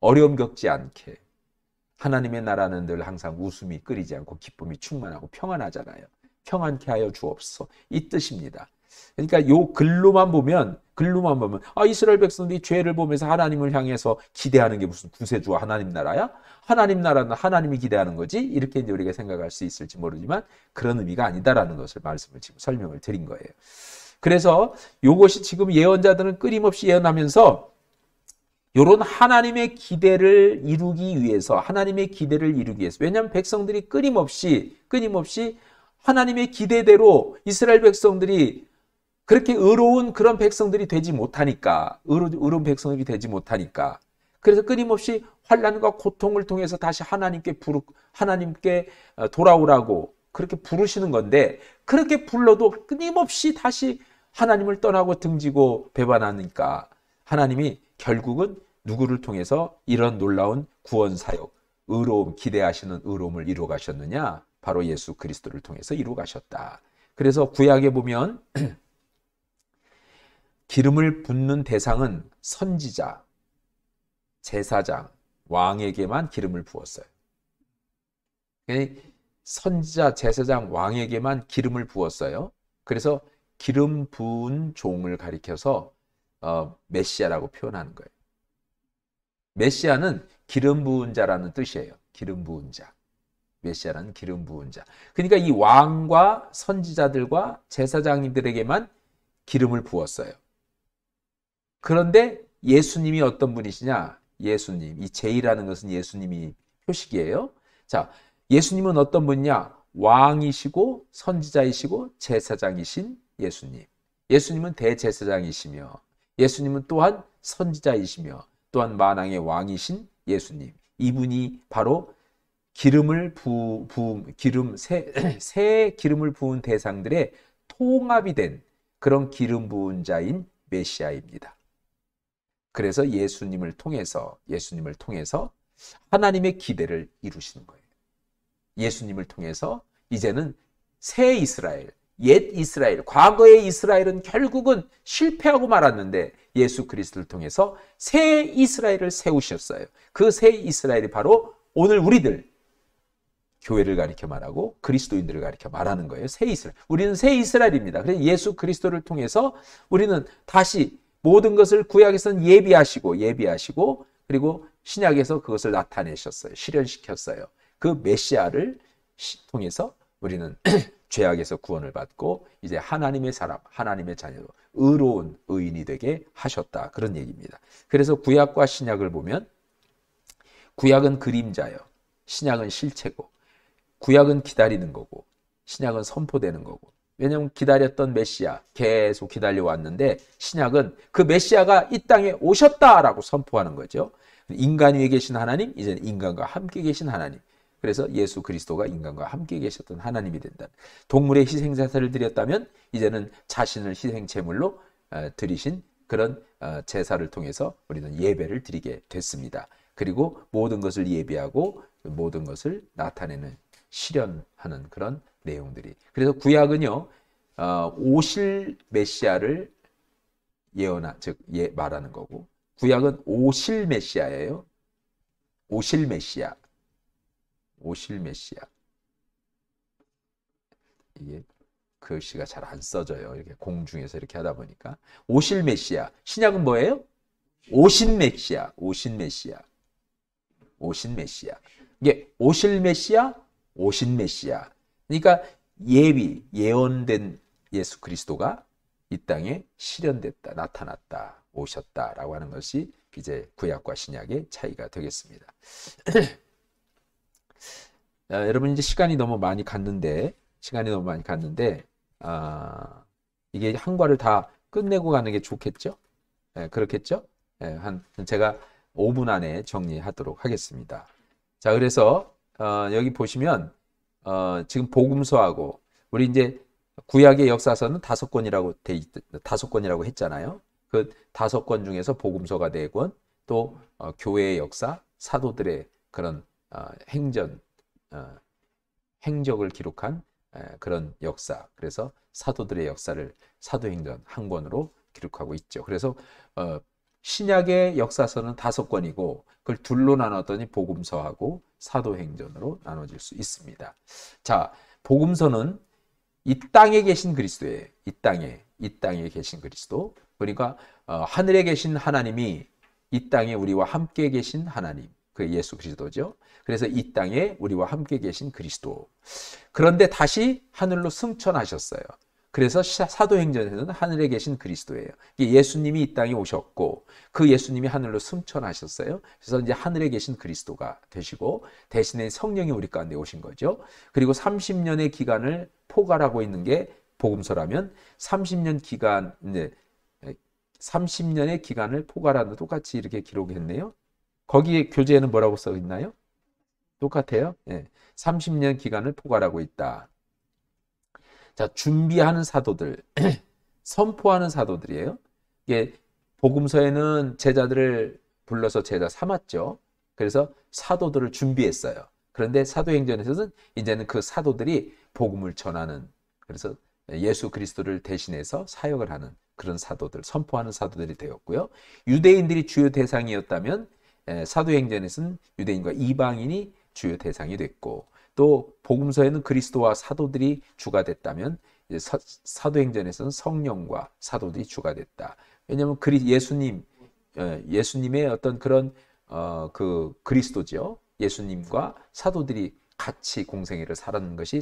어려움 겪지 않게. 하나님의 나라는 늘 항상 웃음이 끓이지 않고 기쁨이 충만하고 평안하잖아요. 평안케 하여 주옵소서. 이 뜻입니다. 그러니까 요 글로만 보면 이스라엘 백성들이 죄를 보면서 하나님을 향해서 기대하는 게 무슨 구세주와 하나님 나라야? 하나님 나라는 하나님이 기대하는 거지? 이렇게 이제 우리가 생각할 수 있을지 모르지만 그런 의미가 아니다라는 것을 말씀을 지금 설명을 드린 거예요. 그래서 요것이 지금 예언자들은 끊임없이 예언하면서 요런 하나님의 기대를 이루기 위해서 왜냐하면 백성들이 끊임없이 하나님의 기대대로 이스라엘 백성들이 그렇게 의로운 그런 백성들이 되지 못하니까 의로운 백성들이 되지 못하니까 그래서 끊임없이 환난과 고통을 통해서 다시 하나님께 돌아오라고 그렇게 부르시는 건데 그렇게 불러도 끊임없이 다시 하나님을 떠나고 등지고 배반하니까 하나님이 결국은 누구를 통해서 이런 놀라운 구원 사역, 의로움, 기대하시는 의로움을 이루어 가셨느냐? 바로 예수 그리스도를 통해서 이루어 가셨다. 그래서 구약에 보면 기름을 붓는 대상은 선지자, 제사장, 왕에게만 기름을 부었어요. 선지자, 제사장, 왕에게만 기름을 부었어요. 그래서 기름 부은 종을 가리켜서 메시아라고 표현하는 거예요. 메시아는 기름 부은 자라는 뜻이에요. 기름 부은 자. 메시아라는 기름 부은 자. 그러니까 이 왕과 선지자들과 제사장님들에게만 기름을 부었어요. 그런데 예수님이 어떤 분이시냐? 예수님. 이 제이라는 것은 예수님이 표식이에요. 자, 예수님은 어떤 분이냐? 왕이시고 선지자이시고 제사장이신 예수님. 예수님은 대제사장이시며 예수님은 또한 선지자이시며 또한 만왕의 왕이신 예수님. 이분이 바로 새 기름을 부은 대상들의 통합이 된 그런 기름 부은 자인 메시아입니다. 그래서 예수님을 통해서 하나님의 기대를 이루시는 거예요. 예수님을 통해서 이제는 새 이스라엘, 옛 이스라엘, 과거의 이스라엘은 결국은 실패하고 말았는데 예수 그리스도를 통해서 새 이스라엘을 세우셨어요. 그 새 이스라엘이 바로 오늘 우리들 교회를 가리켜 말하고 그리스도인들을 가리켜 말하는 거예요. 새 이스라엘. 우리는 새 이스라엘입니다. 그래서 예수 그리스도를 통해서 우리는 다시 모든 것을 구약에서는 예비하시고 그리고 신약에서 그것을 나타내셨어요. 실현시켰어요. 그 메시아를 통해서 우리는 죄악에서 구원을 받고 이제 하나님의 사람, 하나님의 자녀로 의로운 의인이 되게 하셨다. 그런 얘기입니다. 그래서 구약과 신약을 보면 구약은 그림자요. 신약은 실체고 구약은 기다리는 거고 신약은 선포되는 거고 왜냐하면 기다렸던 메시아 계속 기다려왔는데 신약은 그 메시아가 이 땅에 오셨다라고 선포하는 거죠. 인간 위에 계신 하나님, 이제는 인간과 함께 계신 하나님. 그래서 예수 그리스도가 인간과 함께 계셨던 하나님이 된다. 동물의 희생자사를 드렸다면 이제는 자신을 희생제물로 드리신 그런 제사를 통해서 우리는 예배를 드리게 됐습니다. 그리고 모든 것을 예비하고 모든 것을 나타내는 실현하는 그런 내용들이. 그래서 구약은요, 오실 메시아를 말하는 거고, 구약은 오실 메시아예요. 오실 메시아. 오실 메시아. 이게 글씨가 잘 안 써져요. 이렇게 공중에서 이렇게 하다 보니까. 오실 메시아. 신약은 뭐예요? 오신 메시아. 오신 메시아. 오신 메시아. 이게 오실 메시아, 오신 메시아. 그러니까 예언된 예수 그리스도가 이 땅에 실현됐다, 나타났다, 오셨다라고 하는 것이 이제 구약과 신약의 차이가 되겠습니다. 여러분 이제 시간이 너무 많이 갔는데 이게 한 과를 다 끝내고 가는 게 좋겠죠? 그렇겠죠? 제가 5분 안에 정리하도록 하겠습니다. 자, 그래서 여기 보시면 지금 복음서하고 우리 이제 구약의 역사서는 5권이라고 했잖아요. 그 5권 중에서 복음서가 4권, 또 교회의 역사, 사도들의 그런 행적을 기록한 그런 역사. 그래서 사도들의 역사를 사도행전 한 권으로 기록하고 있죠. 그래서 신약의 역사서는 5권이고 그걸 둘로 나눴더니 복음서하고 사도행전으로 나눠질 수 있습니다. 자, 복음서는 이 땅에 계신 그리스도예요. 이 땅에 계신 그리스도. 그러니까 하늘에 계신 하나님이 이 땅에 우리와 함께 계신 하나님, 그 예수 그리스도죠. 그래서 이 땅에 우리와 함께 계신 그리스도. 그런데 다시 하늘로 승천하셨어요. 그래서 사도행전에서는 하늘에 계신 그리스도예요. 예수님이 이 땅에 오셨고 그 예수님이 하늘로 승천하셨어요. 그래서 이제 하늘에 계신 그리스도가 되시고 대신에 성령이 우리 가운데 오신 거죠. 그리고 30년의 기간을 포괄하고 있는 게 복음서라면 30년의 기간을 포괄하는 똑같이 이렇게 기록했네요. 거기에 교재에는 뭐라고 써 있나요? 똑같아요. 30년 기간을 포괄하고 있다. 자, 준비하는 사도들, 선포하는 사도들이에요. 이게 복음서에는 제자들을 불러서 제자 삼았죠. 그래서 사도들을 준비했어요. 그런데 사도행전에서는 이제는 그 사도들이 복음을 전하는, 그래서 예수 그리스도를 대신해서 사역을 하는 그런 사도들, 선포하는 사도들이 되었고요. 유대인들이 주요 대상이었다면 사도행전에서는 유대인과 이방인이 주요 대상이 됐고, 또 복음서에는 그리스도와 사도들이 주가 됐다면 사도행전에서는 성령과 사도들이 주가 됐다. 왜냐하면 예수님의 어떤 그런 그 그리스도죠. 예수님과 사도들이 같이 공생애를 살았는 것이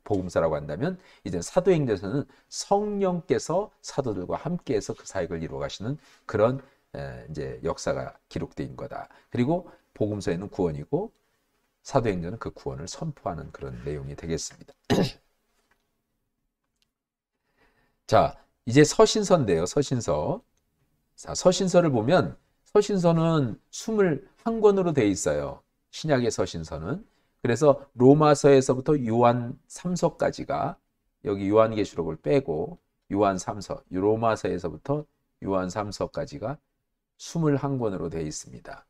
복음서라고 한다면 이제 사도행전에서는 성령께서 사도들과 함께해서 그 사역을 이루어 가시는 그런 이제 역사가 기록되어 있는 거다. 그리고 복음서에는 구원이고 사도행전은 그 구원을 선포하는 그런 내용이 되겠습니다. 자, 이제 서신서인데요. 서신서. 자, 서신서를 보면 서신서는 21권으로 되어 있어요. 신약의 서신서는. 그래서 로마서에서부터 요한 3서까지가 여기 요한계시록을 빼고 요한 3서, 로마서에서부터 요한 3서까지가 21권으로 되어 있습니다.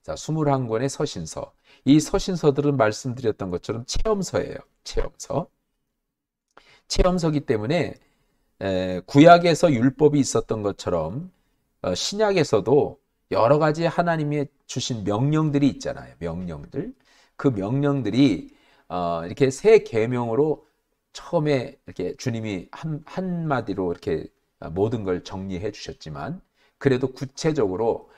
자, 21권의 서신서. 이 서신서들은 말씀드렸던 것처럼 체험서예요. 체험서기 때문에 구약에서 율법이 있었던 것처럼 신약에서도 여러 가지 하나님이 주신 명령들이 있잖아요. 명령들. 그 명령들이 이렇게 새 계명으로 처음에 이렇게 주님이 한마디로 이렇게 모든 걸 정리해 주셨지만 그래도 구체적으로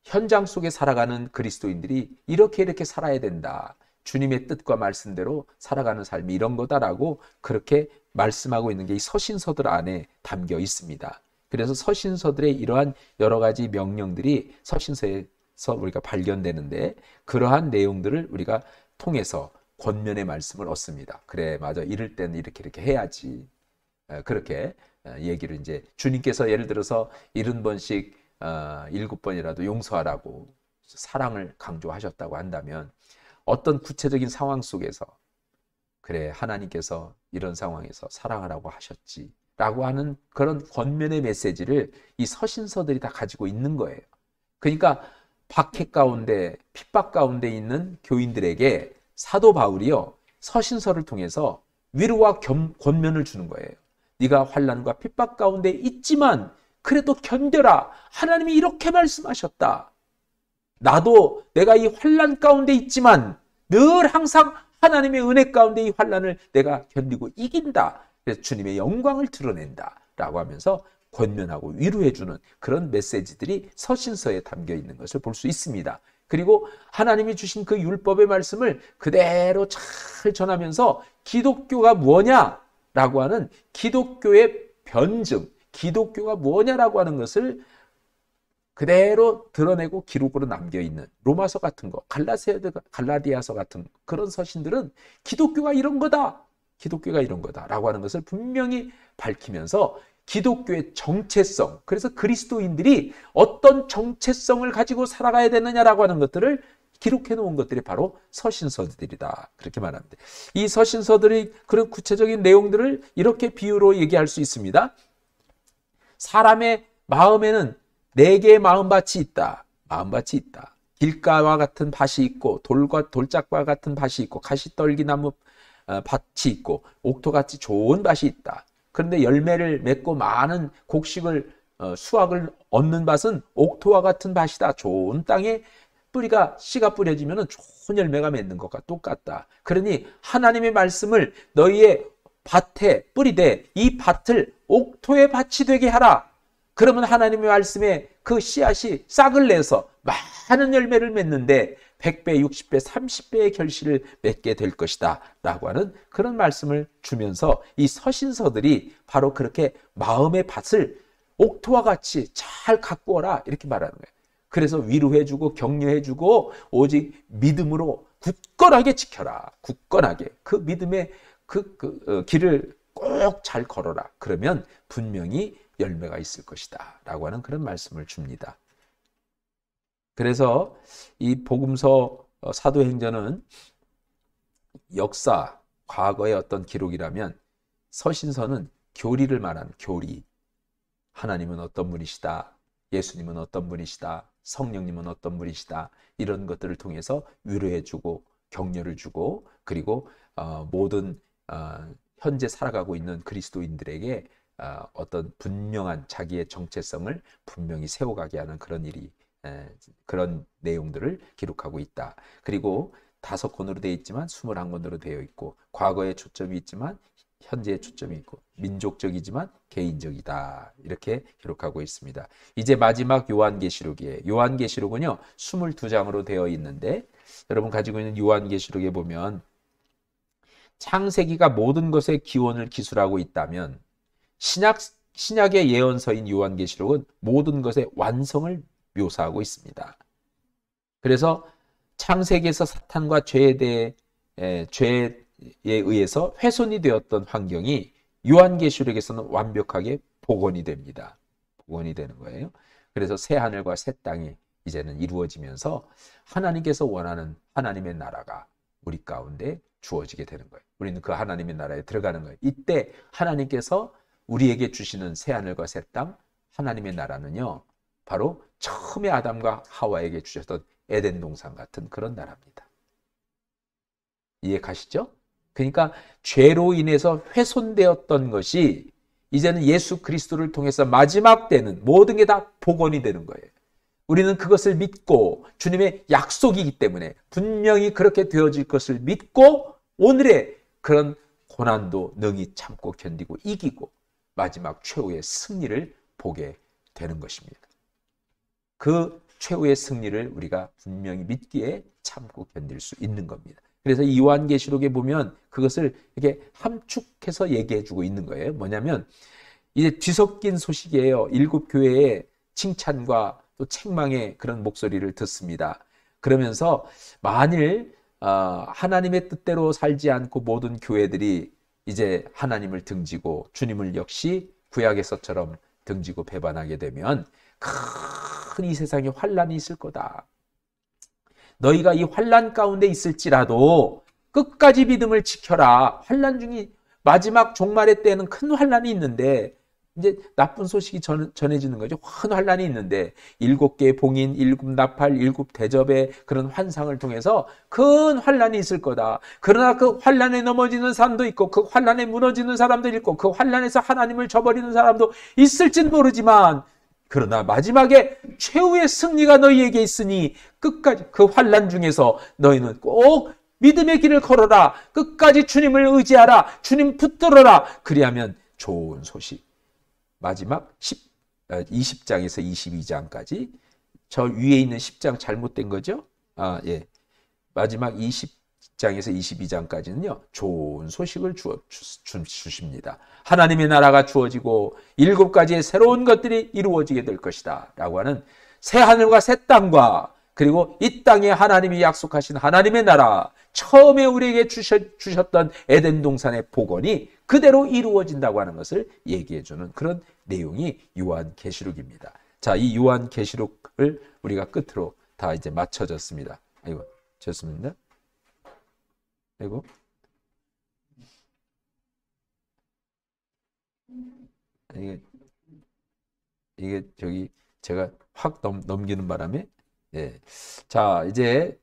현장 속에 살아가는 그리스도인들이 이렇게 살아야 된다. 주님의 뜻과 말씀대로 살아가는 삶이 이런 거다라고 그렇게 말씀하고 있는 게 이 서신서들 안에 담겨 있습니다. 그래서 서신서들의 이러한 여러 가지 명령들이 서신서에서 우리가 발견되는데 그러한 내용들을 우리가 통해서 권면의 말씀을 얻습니다. 그래, 맞아. 이럴 때는 이렇게 해야지. 그렇게 얘기를 이제 주님께서 예를 들어서 70번씩 7번이라도 용서하라고 사랑을 강조하셨다고 한다면 어떤 구체적인 상황 속에서 그래 하나님께서 이런 상황에서 사랑하라고 하셨지 라고 하는 그런 권면의 메시지를 이 서신서들이 다 가지고 있는 거예요. 그러니까 박해 가운데 핍박 가운데 있는 교인들에게 사도 바울이요 서신서를 통해서 위로와 권면을 주는 거예요. 네가 환난과 핍박 가운데 있지만 그래도 견뎌라. 하나님이 이렇게 말씀하셨다. 나도 내가 이 환난 가운데 있지만 늘 항상 하나님의 은혜 가운데 이 환난을 내가 견디고 이긴다. 그래서 주님의 영광을 드러낸다 라고 하면서 권면하고 위로해주는 그런 메시지들이 서신서에 담겨 있는 것을 볼 수 있습니다. 그리고 하나님이 주신 그 율법의 말씀을 그대로 잘 전하면서 기독교가 뭐냐라고 하는 기독교의 변증, 기독교가 뭐냐라고 하는 것을 그대로 드러내고 기록으로 남겨있는 로마서 같은 거, 갈라디아서 같은 그런 서신들은 기독교가 이런 거다. 기독교가 이런 거다라고 하는 것을 분명히 밝히면서 기독교의 정체성, 그래서 그리스도인들이 어떤 정체성을 가지고 살아가야 되느냐라고 하는 것들을 기록해 놓은 것들이 바로 서신서들이다. 그렇게 말합니다. 이 서신서들이 그런 구체적인 내용들을 이렇게 비유로 얘기할 수 있습니다. 사람의 마음에는 네 개의 마음밭이 있다. 마음밭이 있다. 길가와 같은 밭이 있고 돌짝과 같은 밭이 있고 가시떨기나무 밭이 있고 옥토같이 좋은 밭이 있다. 그런데 열매를 맺고 많은 곡식을 수확을 얻는 밭은 옥토와 같은 밭이다. 좋은 땅에 씨가 뿌려지면 좋은 열매가 맺는 것과 똑같다. 그러니 하나님의 말씀을 너희의 밭에 뿌리되 이 밭을 옥토의 밭이 되게 하라. 그러면 하나님의 말씀에 그 씨앗이 싹을 내서 많은 열매를 맺는데 100배, 60배, 30배의 결실을 맺게 될 것이다 라고 하는 그런 말씀을 주면서 이 서신서들이 바로 그렇게 마음의 밭을 옥토와 같이 잘 가꾸어라 이렇게 말하는 거예요. 그래서 위로해주고 격려해주고 오직 믿음으로 굳건하게 지켜라. 굳건하게 그 믿음의 길을 꼭 잘 걸어라. 그러면 분명히 열매가 있을 것이다 라고 하는 그런 말씀을 줍니다. 그래서 이 복음서 사도행전은 역사, 과거의 어떤 기록이라면 서신서는 교리를 말하는 교리. 하나님은 어떤 분이시다. 예수님은 어떤 분이시다. 성령님은 어떤 분이시다. 이런 것들을 통해서 위로해주고 격려를 주고 그리고 모든 현재 살아가고 있는 그리스도인들에게 어떤 분명한 자기의 정체성을 분명히 세워가게 하는 그런 일이 그런 내용들을 기록하고 있다. 그리고 5권으로 되어 있지만 21권으로 되어 있고 과거에 초점이 있지만 현재에 초점이 있고 민족적이지만 개인적이다. 이렇게 기록하고 있습니다. 이제 마지막 요한계시록이에요. 요한계시록은요 22장으로 되어 있는데 여러분 가지고 있는 요한계시록에 보면 창세기가 모든 것의 기원을 기술하고 있다면 신약의 예언서인 요한계시록은 모든 것의 완성을 묘사하고 있습니다. 그래서 창세기에서 사탄과 죄에 의해서 훼손이 되었던 환경이 요한계시록에서는 완벽하게 복원이 됩니다. 복원이 되는 거예요. 그래서 새 하늘과 새 땅이 이제는 이루어지면서 하나님께서 원하는 하나님의 나라가 우리 가운데 주어지게 되는 거예요. 우리는 그 하나님의 나라에 들어가는 거예요. 이때 하나님께서 우리에게 주시는 새 하늘과 새 땅, 하나님의 나라는요 바로 처음에 아담과 하와에게 주셨던 에덴 동산 같은 그런 나라입니다. 이해 가시죠? 그러니까 죄로 인해서 훼손되었던 것이 이제는 예수 그리스도를 통해서 마지막 때는 모든 게 다 복원이 되는 거예요. 우리는 그것을 믿고 주님의 약속이기 때문에 분명히 그렇게 되어질 것을 믿고 오늘의 그런 고난도 능히 참고 견디고 이기고 마지막 최후의 승리를 보게 되는 것입니다. 그 최후의 승리를 우리가 분명히 믿기에 참고 견딜 수 있는 겁니다. 그래서 이 요한계시록에 보면 그것을 이렇게 함축해서 얘기해 주고 있는 거예요. 뭐냐면 이제 뒤섞인 소식이에요. 7교회의 칭찬과 또 책망의 그런 목소리를 듣습니다. 그러면서 만일 하나님의 뜻대로 살지 않고 모든 교회들이 이제 하나님을 등지고 주님을 역시 구약에서처럼 등지고 배반하게 되면 큰 이 세상에 환란이 있을 거다. 너희가 이 환란 가운데 있을지라도 끝까지 믿음을 지켜라. 환란 중에 마지막 종말의 때에는 큰 환란이 있는데 이제 나쁜 소식이 전해지는 거죠. 큰 환란이 있는데 7개의 봉인, 7나팔, 7대접의 그런 환상을 통해서 큰 환란이 있을 거다. 그러나 그 환란에 넘어지는 사람도 있고 그 환란에 무너지는 사람도 있고 그 환란에서 하나님을 저버리는 사람도 있을진 모르지만 그러나 마지막에 최후의 승리가 너희에게 있으니 끝까지 그 환란 중에서 너희는 꼭 믿음의 길을 걸어라. 끝까지 주님을 의지하라. 주님 붙들어라. 그리하면 좋은 소식. 마지막 20장에서 22장까지 저 위에 있는 10장 잘못된 거죠? 예. 마지막 20장에서 22장까지는요. 좋은 소식을 주십니다. 하나님의 나라가 주어지고 7가지의 새로운 것들이 이루어지게 될 것이다. 라고 하는 새 하늘과 새 땅과 그리고 이 땅에 하나님이 약속하신 하나님의 나라, 처음에 우리에게 주셨던 에덴 동산의 복원이 그대로 이루어진다고 하는 것을 얘기해 주는 그런 내용이 요한계시록입니다. 자, 이 요한계시록을 우리가 끝으로 다 이제 맞춰졌습니다. 아이고, 좋습니다. 아이고. 이게 저기 제가 확 넘기는 바람에 예. 자, 이제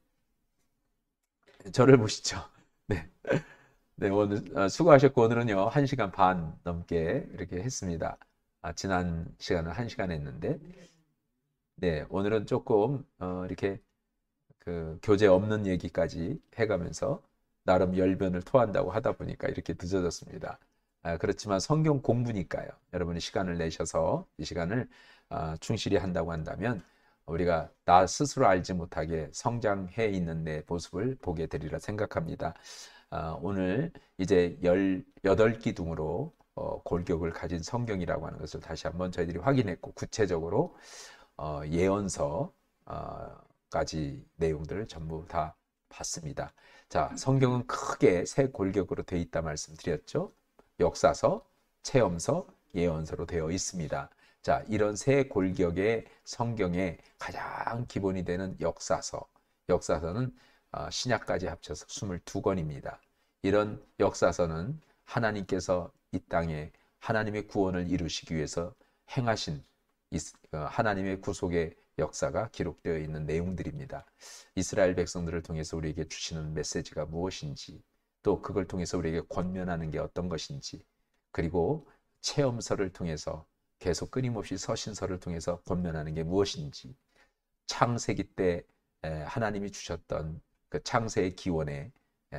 저를 보시죠. 네. 네, 오늘 수고하셨고 오늘은요 1시간 반 넘게 이렇게 했습니다. 지난 시간은 1시간 했는데 네, 오늘은 조금 이렇게 그 교재 없는 얘기까지 해가면서 나름 열변을 토한다고 하다 보니까 이렇게 늦어졌습니다. 그렇지만 성경 공부니까요. 여러분이 시간을 내셔서 이 시간을 충실히 한다고 한다면 우리가 나 스스로 알지 못하게 성장해 있는 내 모습을 보게 되리라 생각합니다. 오늘 이제 18기둥으로 골격을 가진 성경이라고 하는 것을 다시 한번 저희들이 확인했고 구체적으로 예언서까지 내용들을 전부 다 봤습니다. 자, 성경은 크게 세 골격으로 되어 있다 말씀드렸죠. 역사서, 체험서, 예언서로 되어 있습니다. 자, 이런 세 골격의 성경의 가장 기본이 되는 역사서는 신약까지 합쳐서 22권입니다. 이런 역사서는 하나님께서 이 땅에 하나님의 구원을 이루시기 위해서 행하신 하나님의 구속의 역사가 기록되어 있는 내용들입니다. 이스라엘 백성들을 통해서 우리에게 주시는 메시지가 무엇인지, 또 그걸 통해서 우리에게 권면하는 게 어떤 것인지, 그리고 체험서를 통해서 계속 끊임없이 서신서를 통해서 권면하는 게 무엇인지, 창세기 때 하나님이 주셨던 그 창세의 기원의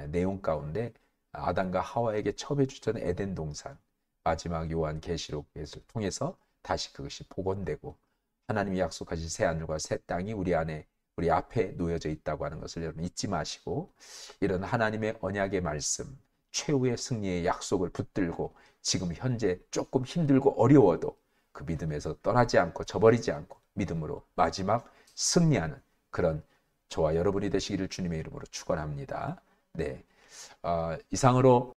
내용 가운데 아담과 하와에게 처음에 주셨던 에덴 동산, 마지막 요한계시록을 통해서 다시 그것이 복원되고 하나님이 약속하신 새 하늘과 새 땅이 우리 앞에 놓여져 있다고 하는 것을 여러분 잊지 마시고, 이런 하나님의 언약의 말씀, 최후의 승리의 약속을 붙들고 지금 현재 조금 힘들고 어려워도 그 믿음에서 떠나지 않고 저버리지 않고 믿음으로 마지막 승리하는 그런 저와 여러분이 되시기를 주님의 이름으로 축원합니다. 네, 이상으로